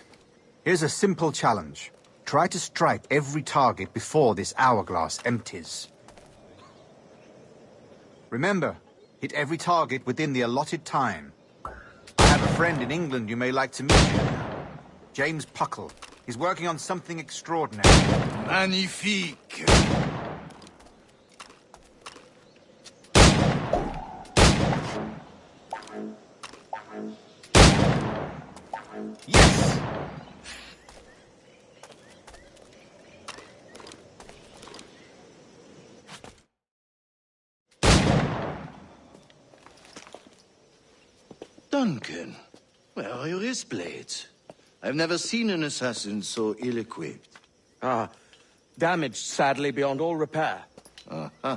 Speaker 24: Here's a simple challenge. Try to strike every target before this hourglass empties. Remember, hit every target within the allotted time. I have a friend in England you may like to meet. James Puckle. He's working on something extraordinary.
Speaker 23: Magnifique!
Speaker 24: Yes!
Speaker 23: Duncan, where are your wrist blades? I've never seen an assassin so ill-equipped.
Speaker 5: Ah, damaged, sadly, beyond all repair.
Speaker 23: Uh-huh.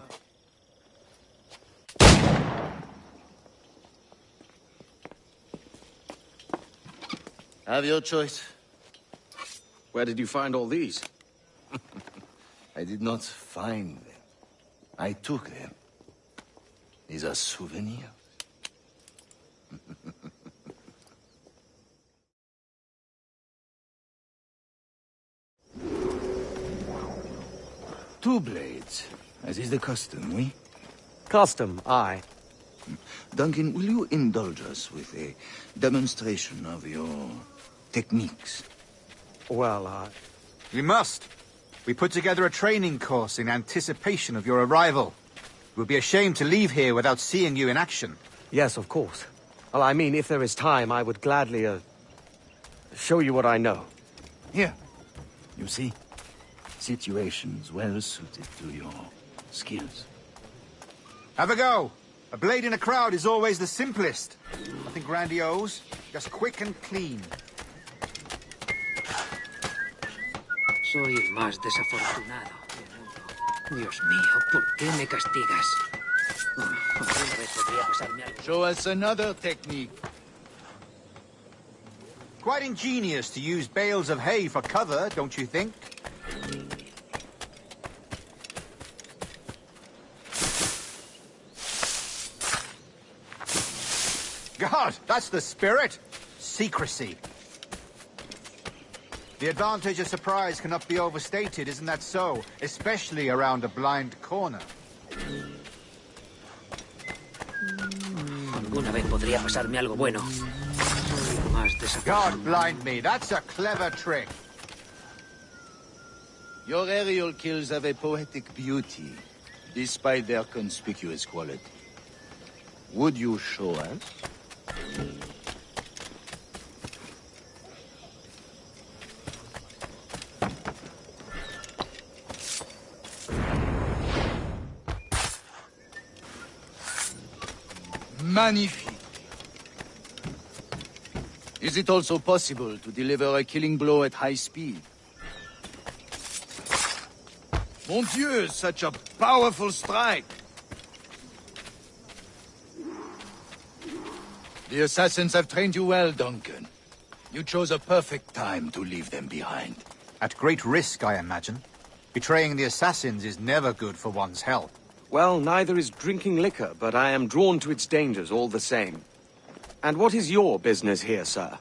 Speaker 23: Have your choice.
Speaker 5: Where did you find all these?
Speaker 23: I did not find them. I took them. These are souvenirs. 2 blades, as is the custom, oui?
Speaker 5: Custom, aye.
Speaker 23: Duncan, will you indulge us with a demonstration of your techniques?
Speaker 5: Well,
Speaker 24: We must. We put together a training course in anticipation of your arrival. It would be a shame to leave here without seeing you in action.
Speaker 5: Yes, of course. Well, I mean, if there is time, I would gladly, show you what I know.
Speaker 23: Here. You see? Situations well suited to your skills.
Speaker 24: Have a go. A blade in a crowd is always the simplest. Nothing grandiose, just quick and clean.
Speaker 3: Soy el más desafortunado del mundo. Dios mío, ¿por qué me castigas? ¿Alguna vez podría pasarme algo?
Speaker 23: Show us another technique.
Speaker 24: Quite ingenious to use bales of hay for cover, don't you think? God, that's the spirit! Secrecy. The advantage of surprise cannot be overstated, isn't that so? Especially around a blind corner.
Speaker 3: Alguna vez podría pasarme algo bueno. Soy el más desafortunado.
Speaker 24: God blind me, that's a clever trick.
Speaker 23: Your aerial kills have a poetic beauty, despite their conspicuous quality. Would you show us? Magnifique. Is it also possible to deliver a killing blow at high speed? Mon Dieu, such a powerful strike! The assassins have trained you well, Duncan. You chose a perfect time to leave them behind.
Speaker 24: At great risk, I imagine. Betraying the assassins is never good for one's health.
Speaker 5: Well, neither is drinking liquor, but I am drawn to its dangers all the same. And what is your business here, sir?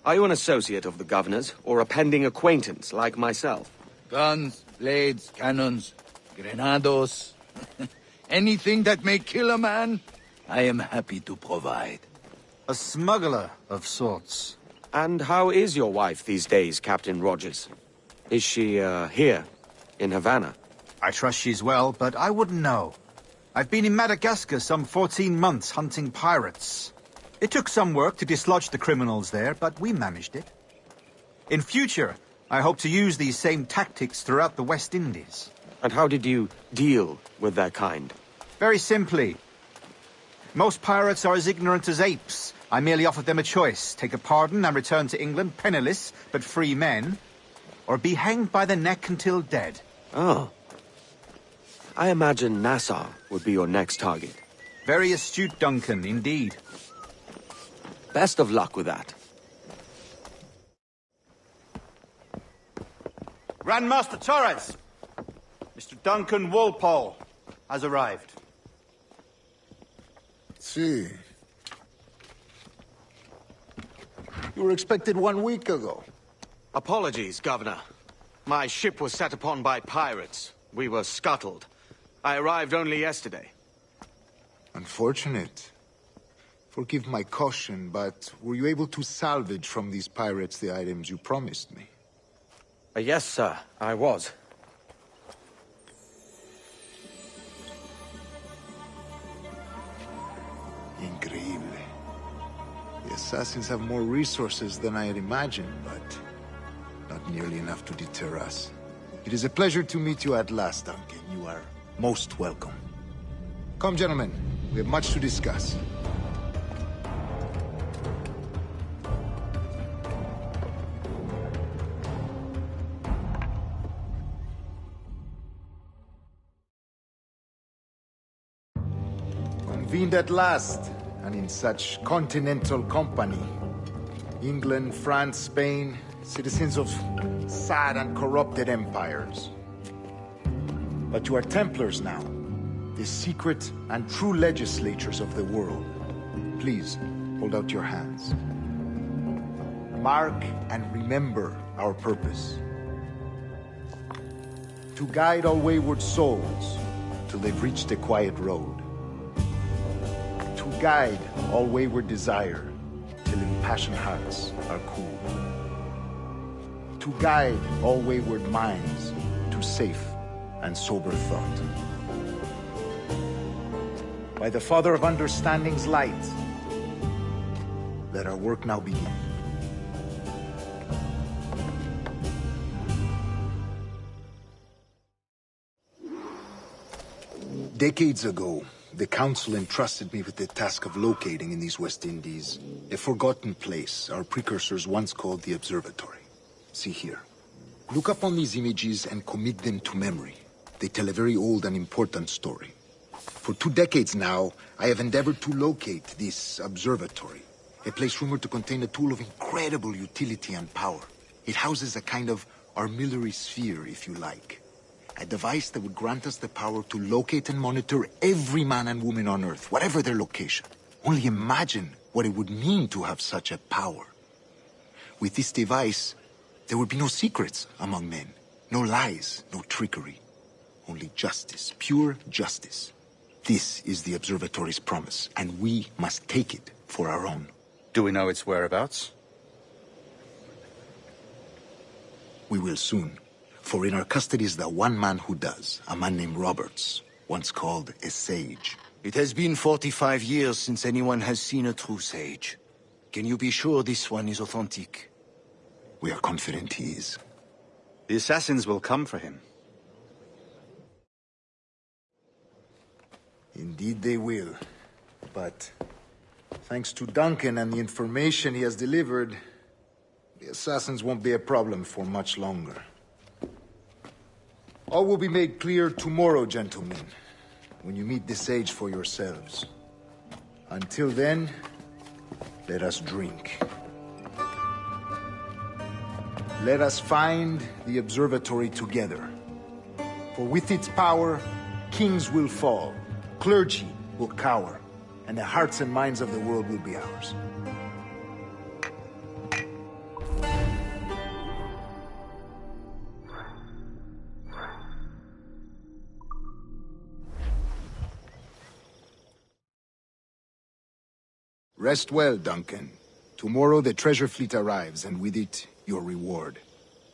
Speaker 5: Are you an associate of the governor's, or a pending acquaintance like myself?
Speaker 23: Guns, blades, cannons, grenados. Anything that may kill a man, I am happy to provide.
Speaker 24: A smuggler of sorts.
Speaker 5: And how is your wife these days, Captain Rogers? Is she, here, in Havana?
Speaker 24: I trust she's well, but I wouldn't know. I've been in Madagascar some 14 months hunting pirates. It took some work to dislodge the criminals there, but we managed it. In future, I hope to use these same tactics throughout the West Indies.
Speaker 5: And how did you deal with their kind?
Speaker 24: Very simply. Most pirates are as ignorant as apes. I merely offered them a choice. Take a pardon and return to England penniless, but free men. Or be hanged by the neck until dead.
Speaker 5: Oh. I imagine Nassau would be your next target.
Speaker 24: Very astute, Duncan, indeed.
Speaker 5: Best of luck with that.
Speaker 24: Grand Master Torres! Mr. Duncan Walpole has arrived.
Speaker 7: See. You were expected 1 week ago.
Speaker 5: Apologies, Governor. My ship was set upon by pirates. We were scuttled. I arrived only yesterday.
Speaker 7: Unfortunate. Forgive my caution, but were you able to salvage from these pirates the items you promised me?
Speaker 5: Yes, sir, I was.
Speaker 7: Increíble. The assassins have more resources than I had imagined, but not nearly enough to deter us. It is a pleasure to meet you at last, Duncan. You are most welcome. Come, gentlemen. We have much to discuss. Convened at last, and in such continental company. England, France, Spain, citizens of sad and corrupted empires. But you are Templars now, the secret and true legislators of the world. Please, hold out your hands. Mark and remember our purpose. To guide all wayward souls till they've reached a quiet road. To guide all wayward desire till impassioned hearts are cool. To guide all wayward minds to safe and sober thought. By the Father of Understanding's light, let our work now begin. Decades ago, the Council entrusted me with the task of locating in these West Indies a forgotten place our precursors once called the Observatory. See here. Look upon these images and commit them to memory. They tell a very old and important story. For 2 decades now, I have endeavored to locate this observatory, a place rumored to contain a tool of incredible utility and power. It houses a kind of armillary sphere, if you like. A device that would grant us the power to locate and monitor every man and woman on Earth, whatever their location. Only imagine what it would mean to have such a power. With this device, there would be no secrets among men, no lies, no trickery. Only justice, pure justice. This is the Observatory's promise, and we must take it for our own.
Speaker 22: Do we know its whereabouts?
Speaker 7: We will soon. For in our custody is the one man who does, a man named Roberts, once called a sage.
Speaker 23: It has been 45 years since anyone has seen a true sage. Can you be sure this one is authentic?
Speaker 7: We are confident he is.
Speaker 22: The assassins will come for him.
Speaker 7: Indeed they will. But thanks to Duncan and the information he has delivered, the assassins won't be a problem for much longer. All will be made clear tomorrow, gentlemen, when you meet the sage for yourselves. Until then, let us drink. Let us find the observatory together. For with its power, kings will fall, clergy will cower, and the hearts and minds of the world will be ours. Rest well, Duncan. Tomorrow the treasure fleet arrives, and with it, your reward.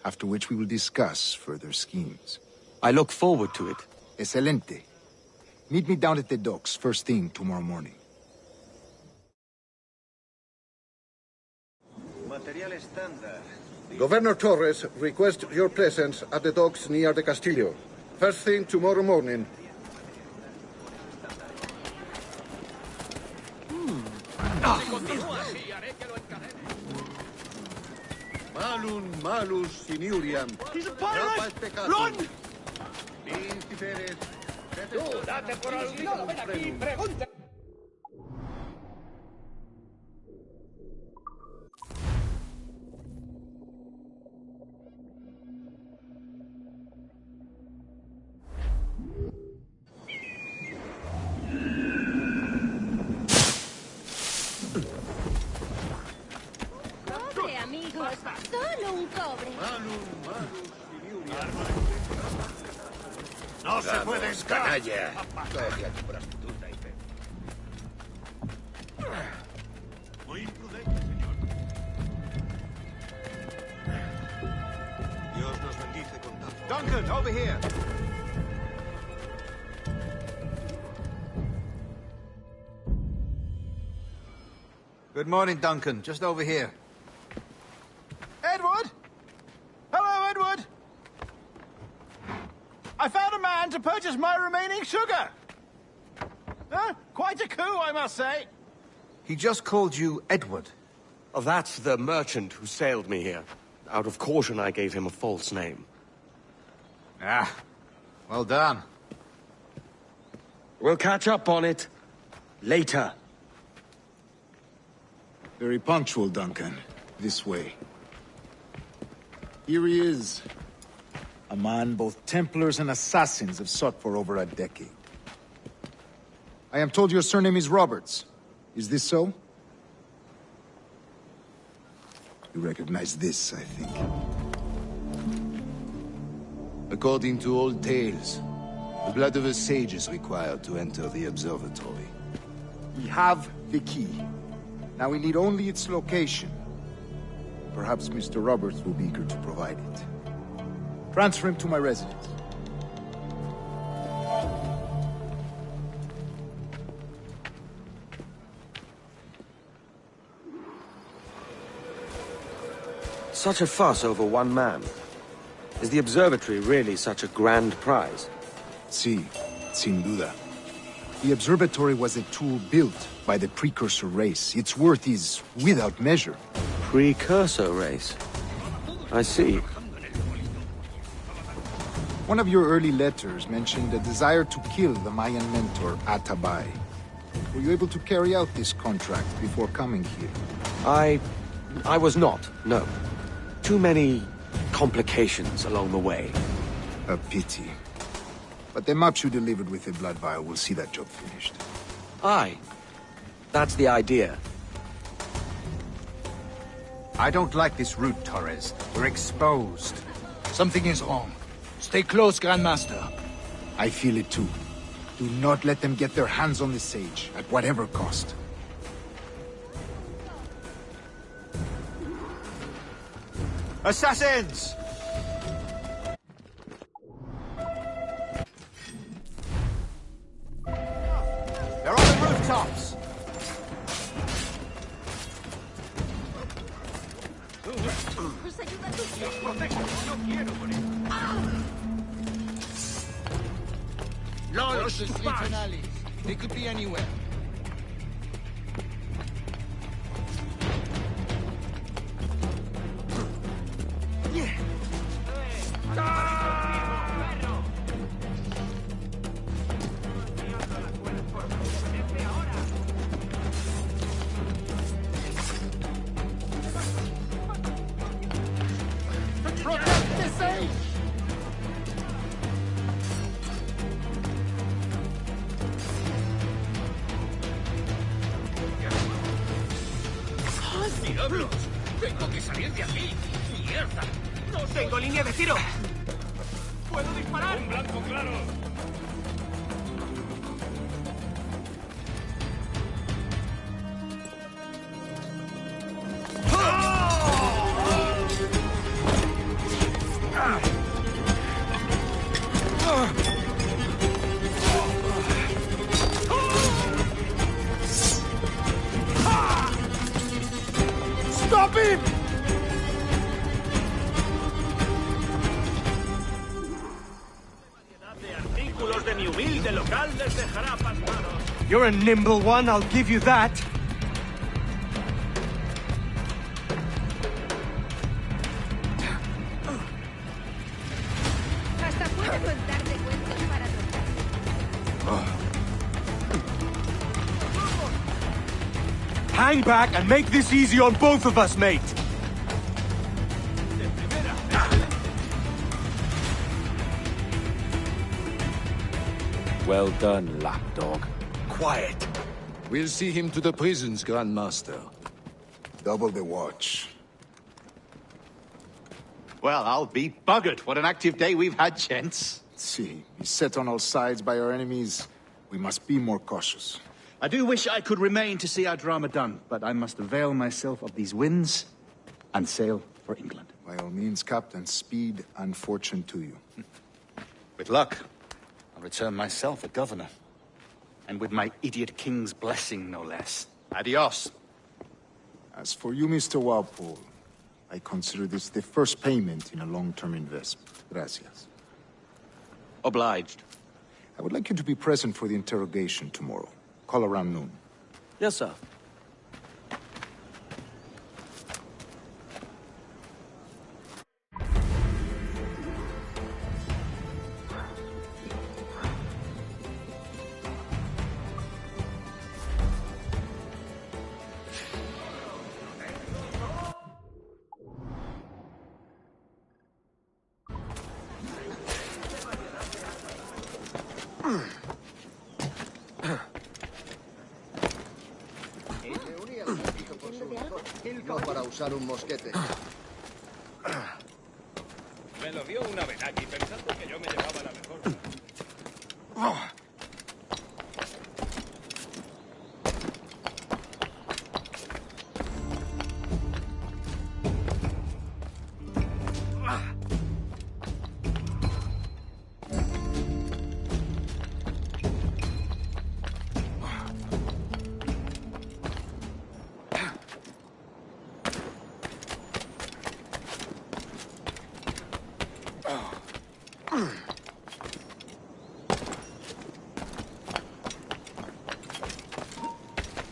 Speaker 7: After which we will discuss further schemes.
Speaker 5: I look forward to it.
Speaker 7: Excelente. Meet me down at the docks first thing tomorrow morning.
Speaker 21: Governor Torres requests your presence at the docks near the Castillo. First thing tomorrow morning. Malum malus siniuriam.
Speaker 2: He's a pirate! Run!
Speaker 18: Tú, date por aludido, ven aquí, pregunta.
Speaker 19: Cobre, amigos. Solo un cobre.
Speaker 6: ¡No se puede escapar!
Speaker 18: ¡Canalla! Coge a tu prostituta y ve.
Speaker 2: Muy imprudente, señor.
Speaker 21: Dios nos bendice con tanto.
Speaker 24: Duncan, over here. Good morning, Duncan. Just over here.
Speaker 1: Edward? Hello, Edward! I found a man to purchase my remaining sugar! Quite a coup, I must say.
Speaker 24: He just called you Edward.
Speaker 5: Oh, that's the merchant who sailed me here. Out of caution, I gave him a false name.
Speaker 24: Ah, well done.
Speaker 5: We'll catch up on it later.
Speaker 7: Very punctual, Duncan. This way. Here he is. A man both Templars and Assassins have sought for over a decade. I am told your surname is Roberts. Is this so? You recognize this, I think.
Speaker 23: According to old tales, the blood of a sage is required to enter the observatory.
Speaker 7: We have the key. Now we need only its location. Perhaps Mr. Roberts will be eager to provide it. Transfer him to my residence.
Speaker 5: Such a fuss over one man. Is the observatory really such a grand prize?
Speaker 7: Sí, sin duda. The observatory was a tool built by the precursor race. Its worth is without measure.
Speaker 5: Precursor race? I see.
Speaker 7: One of your early letters mentioned a desire to kill the Mayan mentor, Atabay. Were you able to carry out this contract before coming here?
Speaker 5: I was not, no. Too many complications along the way.
Speaker 7: A pity. But the maps you delivered with the blood vial will see that job finished.
Speaker 5: Aye. That's the idea.
Speaker 24: I don't like this route, Torres. We're exposed.
Speaker 22: Something is wrong. Stay close, Grandmaster.
Speaker 7: I feel it too. Do not let them get their hands on the sage, at whatever cost.
Speaker 24: Assassins! They're on the rooftops!
Speaker 23: Horses, legionaries. They could be anywhere.
Speaker 18: ¡Diablos! ¡Tengo que salir de aquí! ¡Mierda! ¡No
Speaker 16: tengo línea de tiro!
Speaker 18: ¡Puedo disparar! ¡Un blanco claro!
Speaker 16: ¡Stop him!
Speaker 18: Artículos de mi humilde local les dejará pasmados.
Speaker 5: You're a nimble one, I'll give you that.
Speaker 15: Hasta puedo contarte cuentos para
Speaker 5: Hang back and make this easy on both of us, mate.
Speaker 23: Well done, lapdog.
Speaker 5: Quiet.
Speaker 23: We'll see him to the prisons, Grandmaster.
Speaker 7: Double the watch.
Speaker 22: Well, I'll be buggered. What an active day we've had, gents.
Speaker 7: See, beset on all sides by our enemies, we must be more cautious.
Speaker 22: I do wish I could remain to see our drama done, but I must avail myself of these winds and sail for England.
Speaker 7: By all means, Captain, speed and fortune to you.
Speaker 22: With luck, I'll return myself a governor. And with my idiot king's blessing, no less. Adios.
Speaker 7: As for you, Mr. Walpole, I consider this the first payment in a long-term investment. Gracias.
Speaker 5: Obliged.
Speaker 7: I would like you to be present for the interrogation tomorrow. Call around noon.
Speaker 5: Yes, sir.
Speaker 21: No para usar un mosquete.
Speaker 18: Me lo dio una Benaki pensando que yo...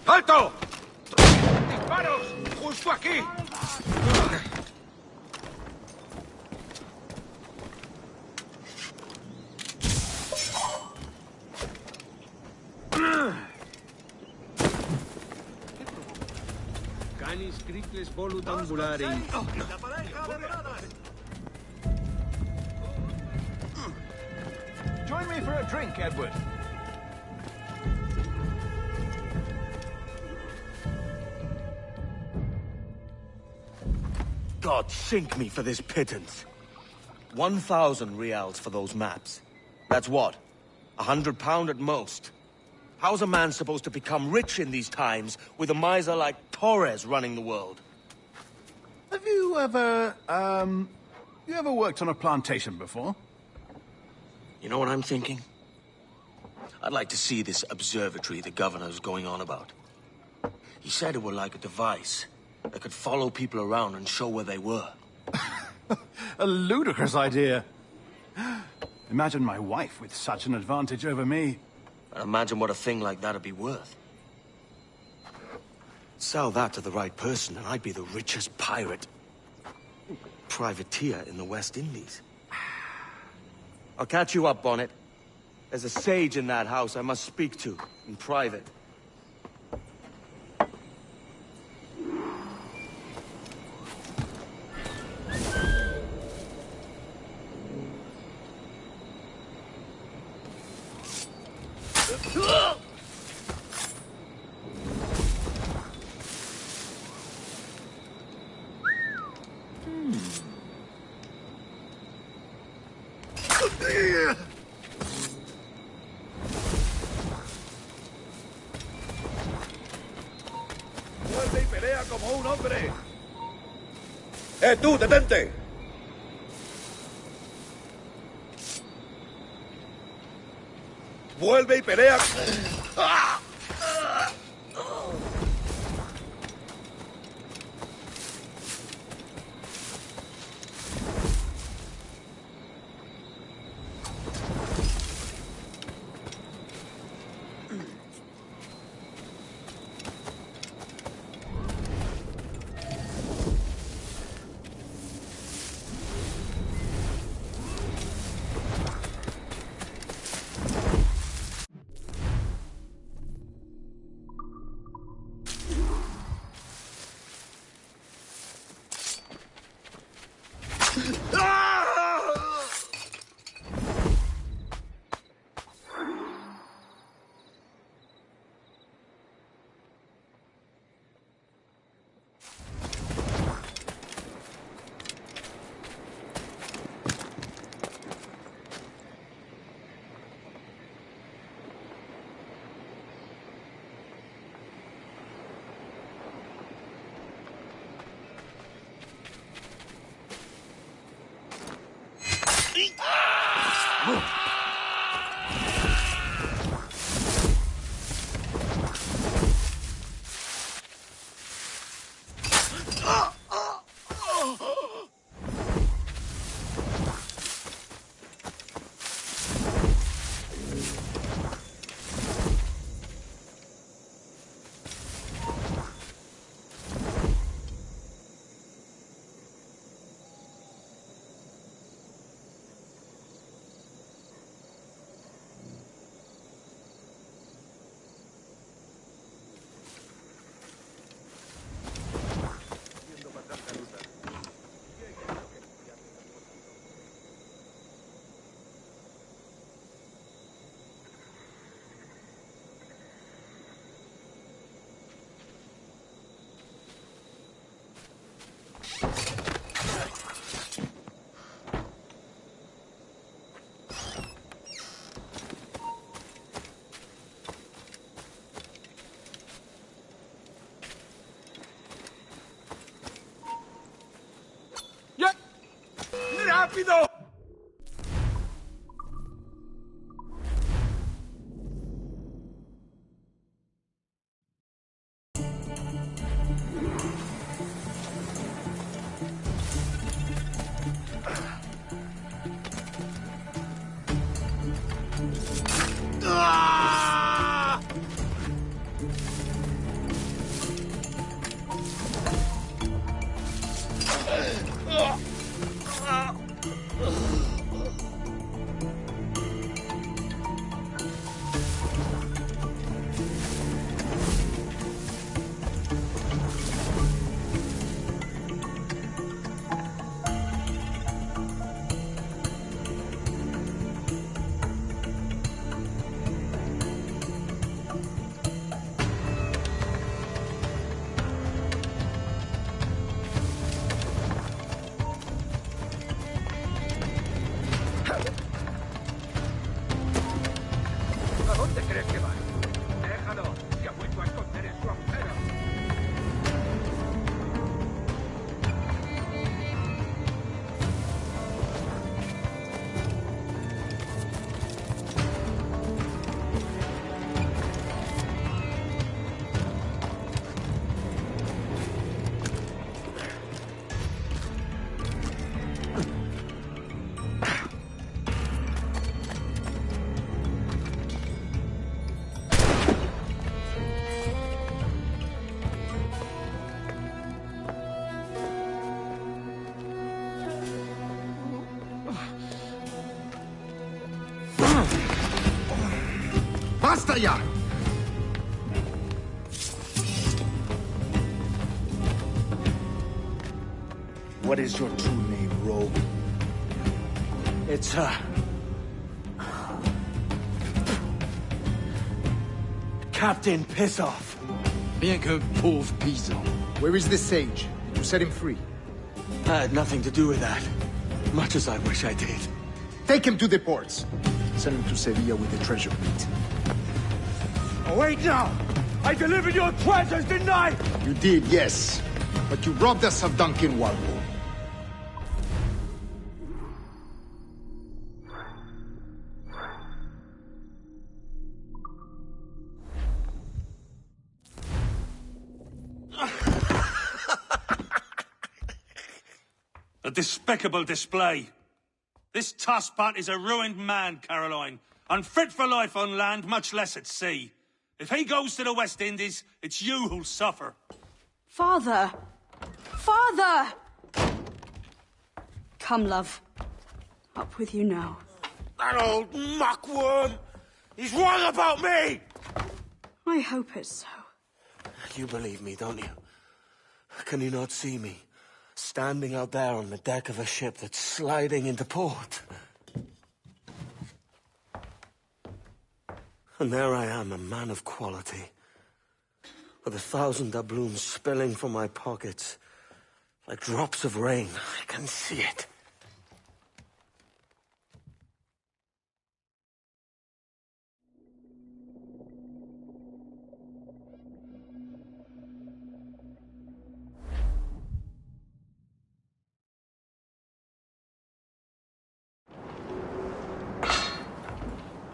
Speaker 18: ¡Alto! ¡Disparos! ¡Justo aquí!
Speaker 9: Canis cricles volut ambulare in...
Speaker 8: Join me for a drink, Edward.
Speaker 5: God sink me for this pittance. 1,000 reals for those maps. That's what? £100 at most. How's a man supposed to become rich in these times with a miser like Torres running the world?
Speaker 8: Have you ever, you ever worked on a plantation before?
Speaker 5: You know what I'm thinking? I'd like to see this observatory the governor's going on about. He said it were like a device that could follow people around and show where they were.
Speaker 8: A ludicrous idea. Imagine my wife with such an advantage over me.
Speaker 5: And imagine what a thing like that'd be worth. Sell that to the right person and I'd be the richest pirate. Privateer in the West Indies. I'll catch you up, Bonnet. There's a sage in that house I must speak to, in private.
Speaker 18: ¡Vuelve y pelea como un hombre!
Speaker 21: ¡Tú, detente!
Speaker 18: ¡Vuelve y pelea!
Speaker 2: rápido!
Speaker 18: ¿A dónde crees que va? Déjalo. Se ha vuelto a esconder en su agujero.
Speaker 7: ¡Basta ya! What is your true name, rogue?
Speaker 5: It's, Captain Pissoff.
Speaker 24: Bien que pauvre paysan. Where is the sage? Did you set him free?
Speaker 5: I had nothing to do with that. Much as I wish I did.
Speaker 7: Take him to the ports. Send him to Sevilla with the treasure plate.
Speaker 2: Oh, wait now! I delivered your treasures, didn't I?
Speaker 7: You did, yes. But you robbed us of Duncan Walpole.
Speaker 2: A despicable display. This Tosspot is a ruined man, Caroline. Unfit for life on land, much less at sea. If he goes to the West Indies, it's you who'll suffer.
Speaker 10: Father! Father! Come, love. Up with you now.
Speaker 2: That old muckworm! He's wrong about me!
Speaker 10: I hope it's so.
Speaker 5: You believe me, don't you? Can you not see me? Standing out there on the deck of a ship that's sliding into port. And there I am, a man of quality. With 1,000 doubloons spilling from my pockets. Like drops of rain. I can see it.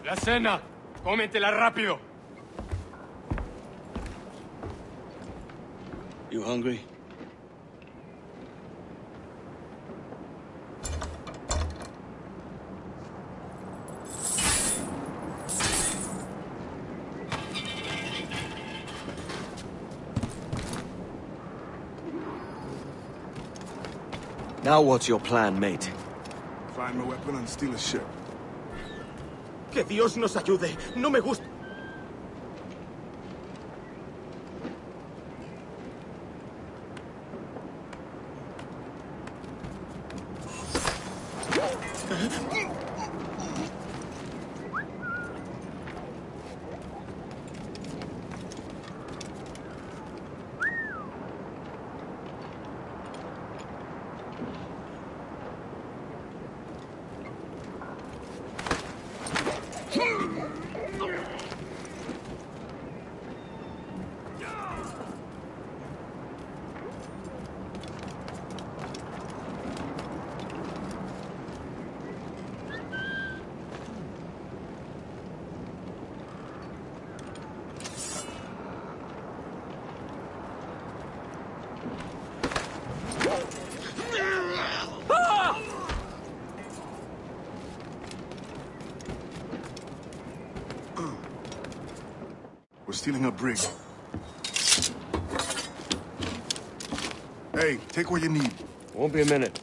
Speaker 17: La cena. Cómetela rápido.
Speaker 4: You hungry?
Speaker 5: Now what's your plan, mate?
Speaker 11: Find a weapon and steal a ship.
Speaker 20: Que Dios nos ayude. No me gusta.
Speaker 11: We're stealing a brig. Hey, take what you need.
Speaker 5: Won't be a minute.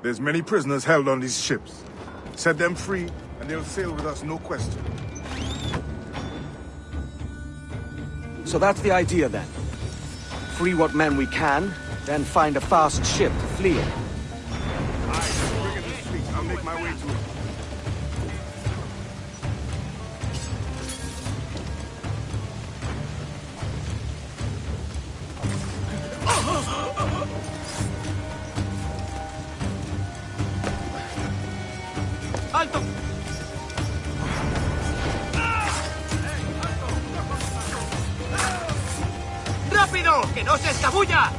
Speaker 11: There's many prisoners held on these ships. Set them free, and they'll sail with us, no question.
Speaker 5: So that's the idea, then. Free what men we can, then find a fast ship to flee in.
Speaker 11: Aye, bring it to the fleet. I'll make my way to it.
Speaker 16: ¡Alto! ¡Rápido! ¡Que no se escabulla!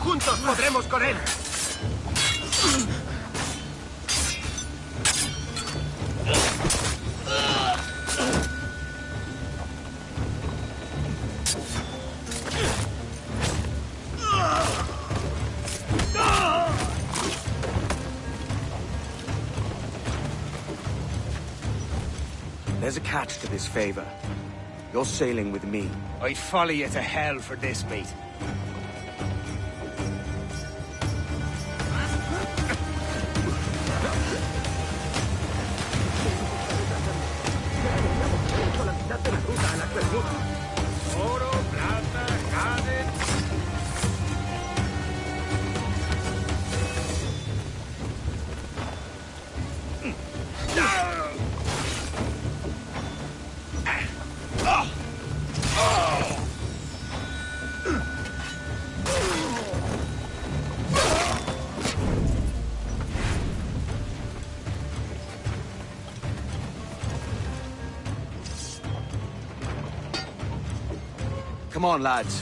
Speaker 16: ¡Juntos podremos con él!
Speaker 5: There's a catch to this favor. You're sailing with me.
Speaker 16: I'd follow you to hell for this, mate.
Speaker 18: Oro, plata, jade.
Speaker 5: Come on, lads.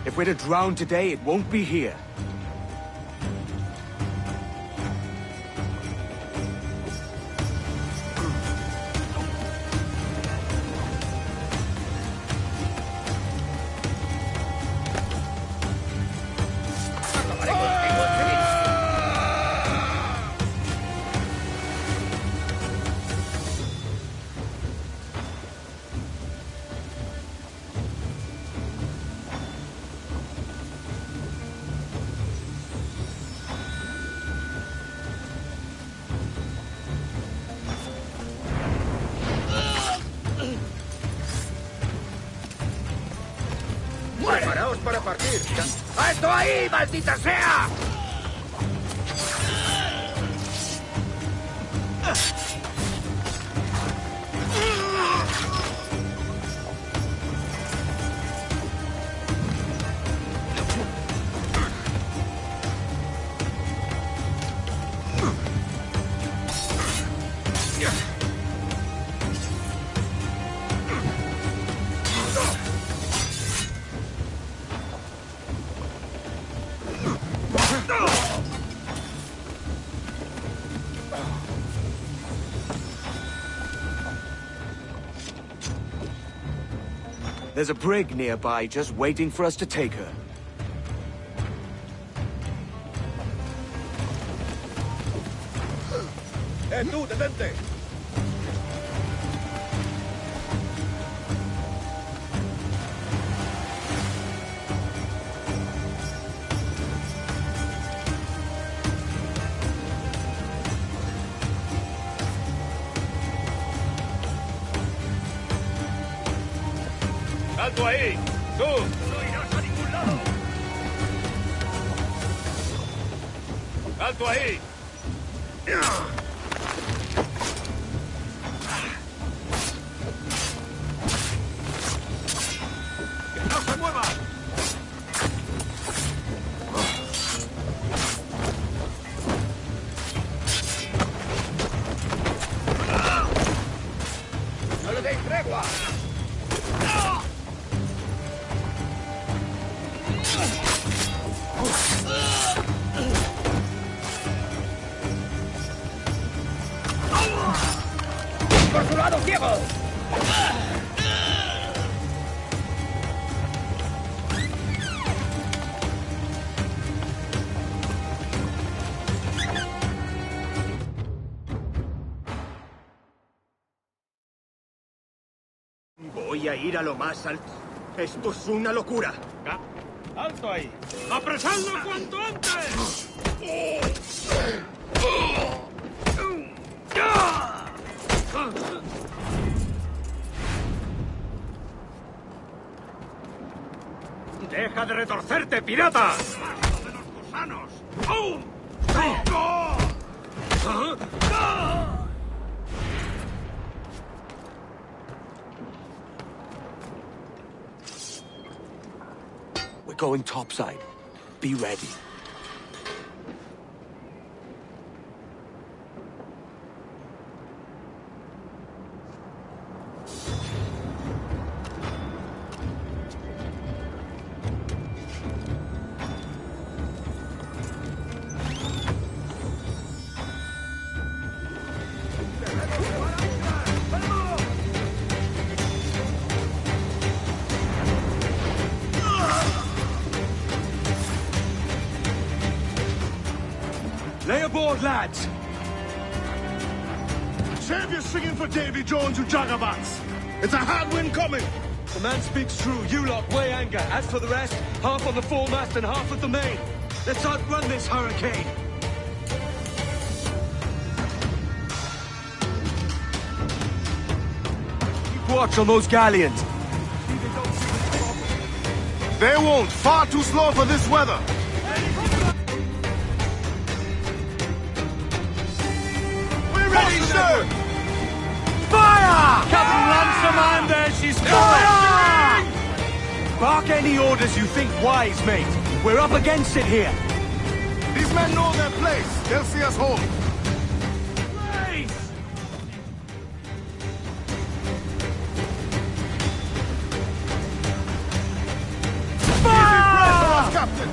Speaker 5: If we're to drown today, it won't be here.
Speaker 18: Preparaos para partir. ¡Alto ahí, maldita sea!
Speaker 5: There's a brig nearby just waiting for us to take her.
Speaker 18: Tú, detente! ¡Alto ahí! ¡Tú! ¡No irás a ningún lado! ¡Alto ahí! ¡Que no se mueva! ¡No le deis tregua! ¡Por su lado, ciego!
Speaker 20: a ir a lo más alto. Esto es una locura.
Speaker 8: ¡Alto ahí!
Speaker 2: ¡Apresadlo cuanto antes!
Speaker 17: ¡Deja de retorcerte, pirata!
Speaker 2: ¡Paso de los gusanos!
Speaker 5: We're going topside. Be ready.
Speaker 1: Lay aboard, lads! Save your singing for Davy Jones, you jagabats! It's a hard wind coming!
Speaker 5: The man speaks true. You lot weigh anchor. As for the rest, half on the foremast and half at the main. Let's outrun this hurricane. Keep watch on those galleons.
Speaker 11: They won't. Far too slow for this weather.
Speaker 1: We're ready, sir!
Speaker 5: Fire! Captain Lancerman, there she's firing! Bark any orders you think wise, mate. We're up against it here.
Speaker 11: These men know their place. They'll see us home.
Speaker 1: Fire!
Speaker 11: Captain!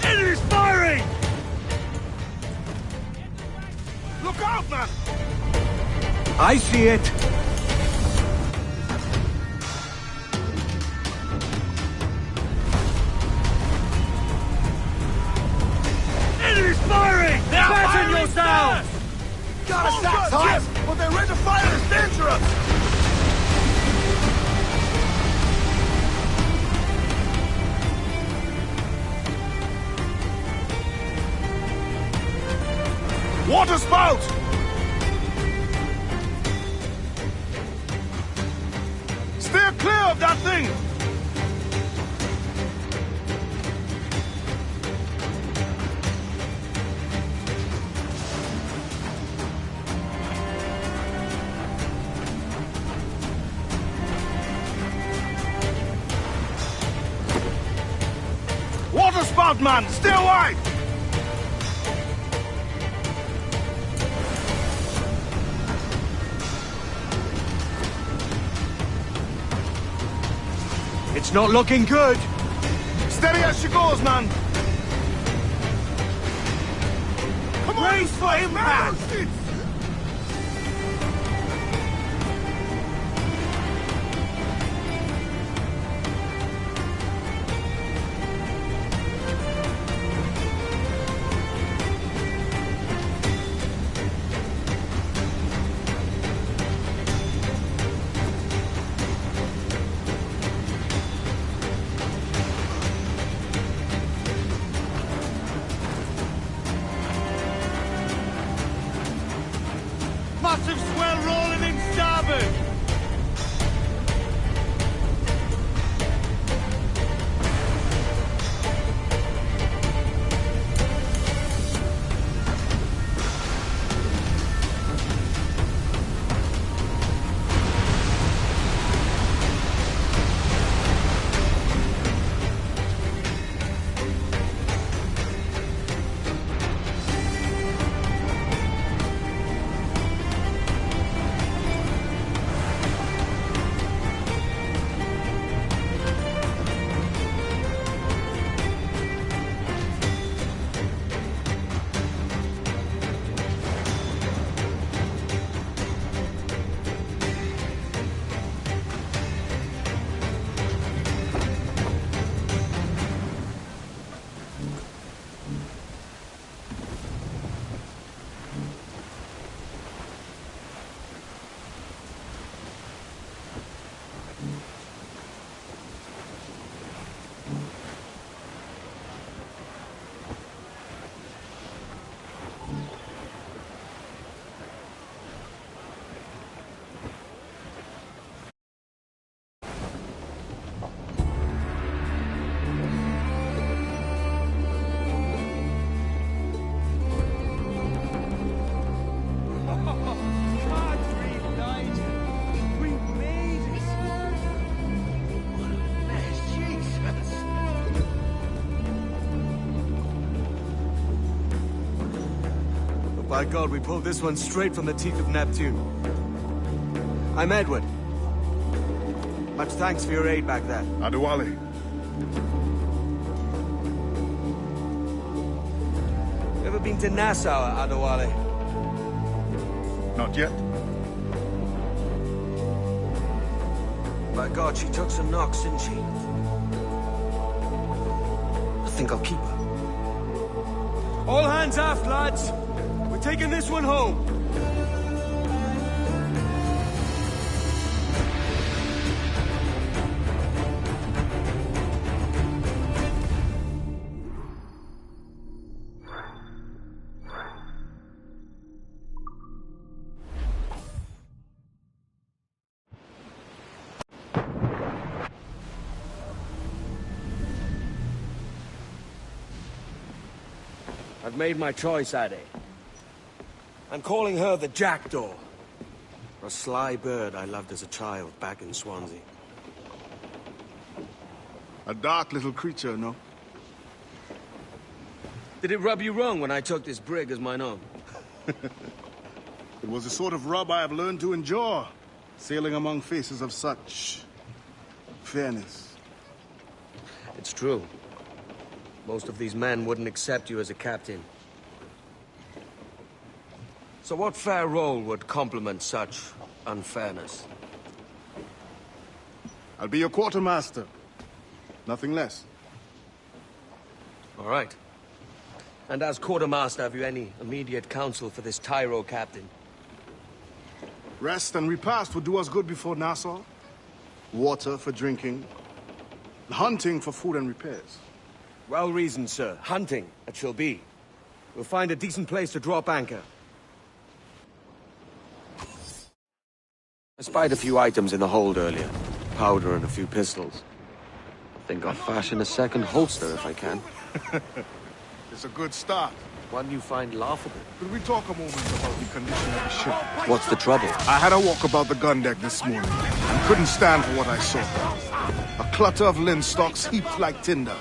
Speaker 1: Enemy's firing! Look out, man!
Speaker 5: I see it.
Speaker 1: Enemy's firing! They're
Speaker 5: Flatten yourselves!
Speaker 1: Got us that time, but their rate of fire is dangerous! Water spout! Steer clear of that thing! Water spout, man! Stay wide!
Speaker 5: It's not looking good.
Speaker 11: Steady as she goes, man.
Speaker 1: Come on! Brace for impact!
Speaker 5: By God, we pulled this one straight from the teeth of Neptune. I'm Edward. Much thanks for your aid back there.
Speaker 11: Adewale.
Speaker 5: Ever been to Nassau, Adewale?
Speaker 11: Not yet.
Speaker 5: By God, she took some knocks, didn't she? I think I'll keep her. All hands aft, lads! We're taking this one home! I've made my choice, Addy. I'm calling her the Jackdaw. A sly bird I loved as a child back in Swansea.
Speaker 11: A dark little creature, no?
Speaker 5: Did it rub you wrong when I took this brig as mine own?
Speaker 11: It was the sort of rub I have learned to endure, sailing among faces of such fairness.
Speaker 5: It's true. Most of these men wouldn't accept you as a captain. So what fair role would complement such unfairness?
Speaker 11: I'll be your quartermaster. Nothing less.
Speaker 5: All right. And as quartermaster, have you any immediate counsel for this Tyro captain?
Speaker 11: Rest and repast would do us good before Nassau. Water for drinking. Hunting for food and repairs.
Speaker 5: Well reasoned, sir. Hunting, it shall be. We'll find a decent place to drop anchor. I spied a few items in the hold earlier. Powder and a few pistols. I think I'll fashion a second holster if I can.
Speaker 11: It's a good start.
Speaker 5: One you find laughable.
Speaker 11: Could we talk a moment about the condition of the ship?
Speaker 5: What's the trouble?
Speaker 11: I had a walk about the gun deck this morning and couldn't stand for what I saw. A clutter of linstocks heaped like tinder,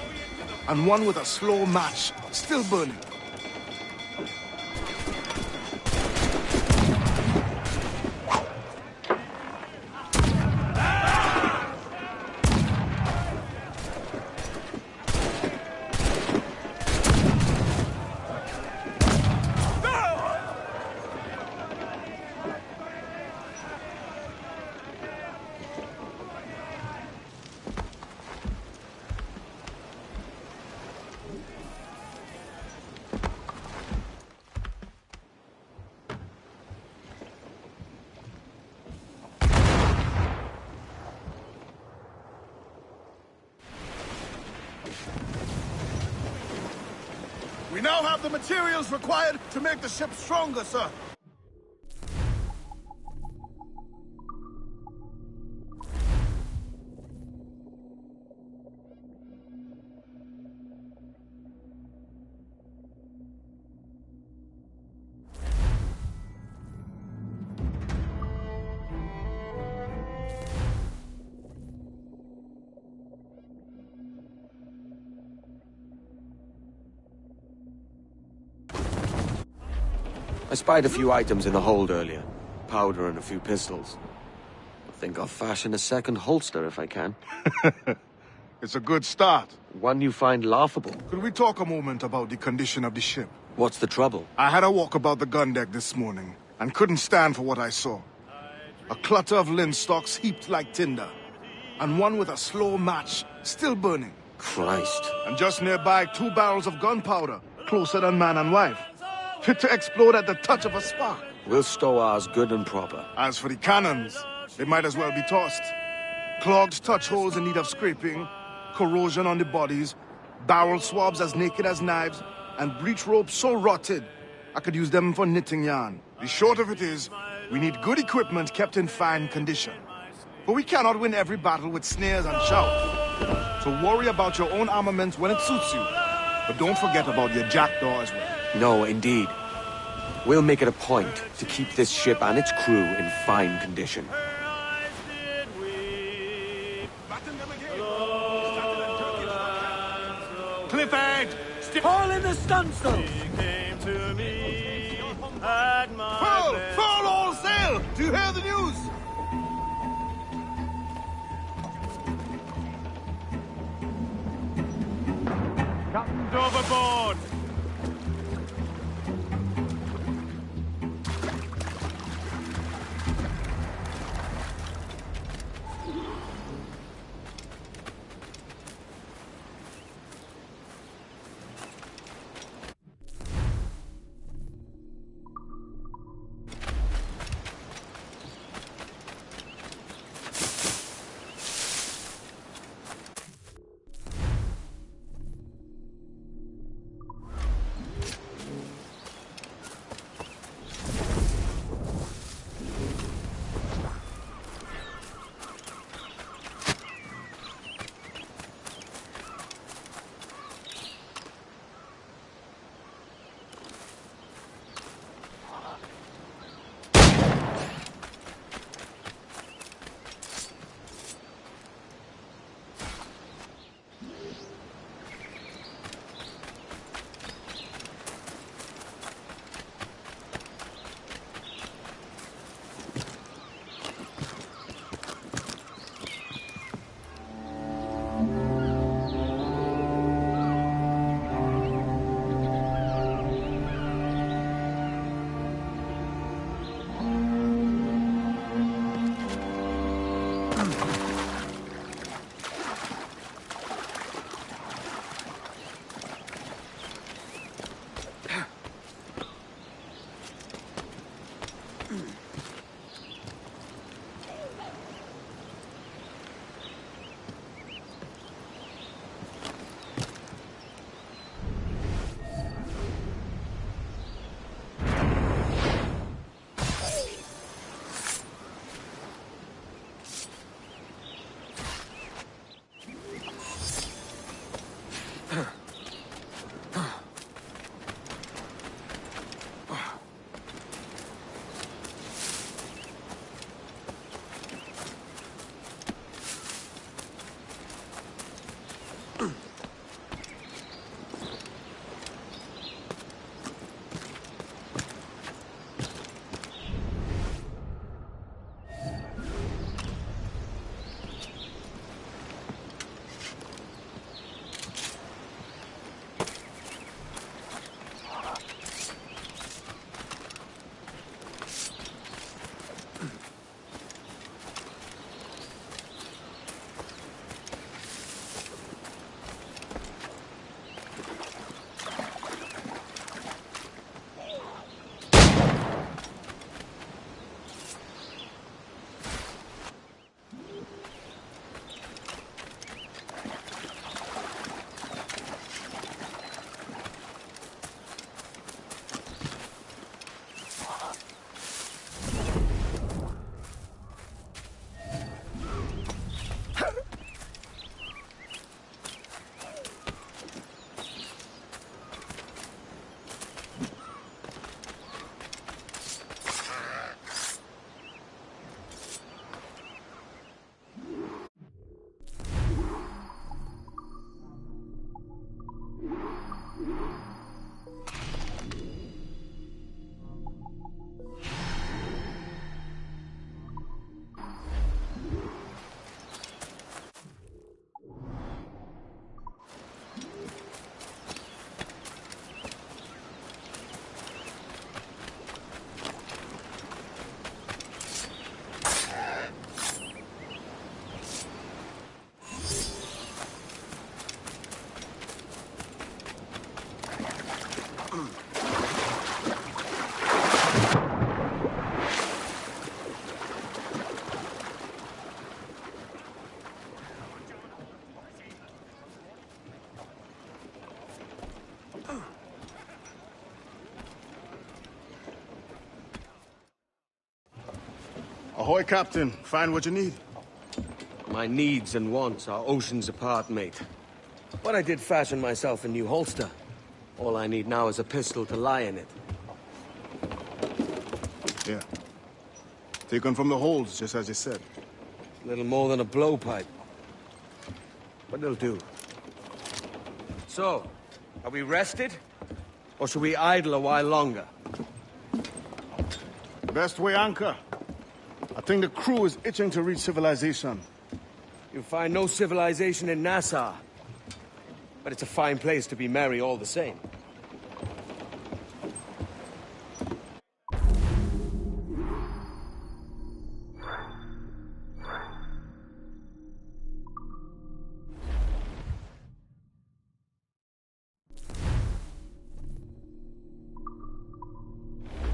Speaker 11: and one with a slow match still burning. We now have the materials required to make the ship stronger, sir.
Speaker 5: I spied a few items in the hold earlier. Powder and a few pistols. I think I'll fashion a second holster if I can.
Speaker 11: It's a good start.
Speaker 5: One you find laughable.
Speaker 11: Could we talk a moment about the condition of the ship?
Speaker 5: What's the trouble?
Speaker 11: I had a walk about the gun deck this morning and couldn't stand for what I saw. A clutter of linstocks heaped like tinder, and one with a slow match still burning.
Speaker 5: Christ.
Speaker 11: And just nearby, 2 barrels of gunpowder, closer than man and wife, fit to explode at the touch of a spark.
Speaker 5: We'll stow ours good and proper.
Speaker 11: As for the cannons, they might as well be tossed. Clogged touch holes in need of scraping, corrosion on the bodies, barrel swabs as naked as knives, and breech ropes so rotted, I could use them for knitting yarn. The short of it is, we need good equipment kept in fine condition. But we cannot win every battle with snares and shouts. So worry about your own armament when it suits you. But don't forget about your jackdaw as well.
Speaker 5: No, indeed. We'll make it a point to keep this ship and its crew in fine condition.
Speaker 16: Clifford! Haul in the stunsail!
Speaker 11: Full all sail! Do you hear the news?
Speaker 8: Captain's overboard!
Speaker 11: Ahoy, Captain. Find what you need.
Speaker 5: My needs and wants are oceans apart, mate. But I did fashion myself a new holster. All I need now is a pistol to lie in it.
Speaker 11: Yeah. Taken from the holds, just as you said.
Speaker 5: Little more than a blowpipe. But it'll do. So, are we rested? Or should we idle a while longer?
Speaker 11: Best way anchor. I think the crew is itching to reach civilization.
Speaker 5: You'll find no civilization in Nassau. But it's a fine place to be merry all the same.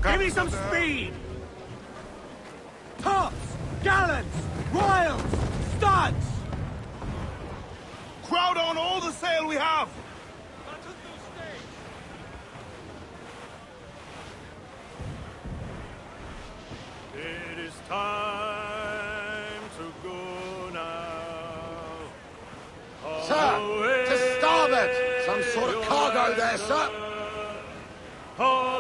Speaker 16: Give me some speed! Tops! Gallants! Royals! Studs!
Speaker 11: Crowd on all the sail we have!
Speaker 3: It is time to go now.
Speaker 21: Sir, to starboard! Some sort of cargo there, sir!
Speaker 3: Oh,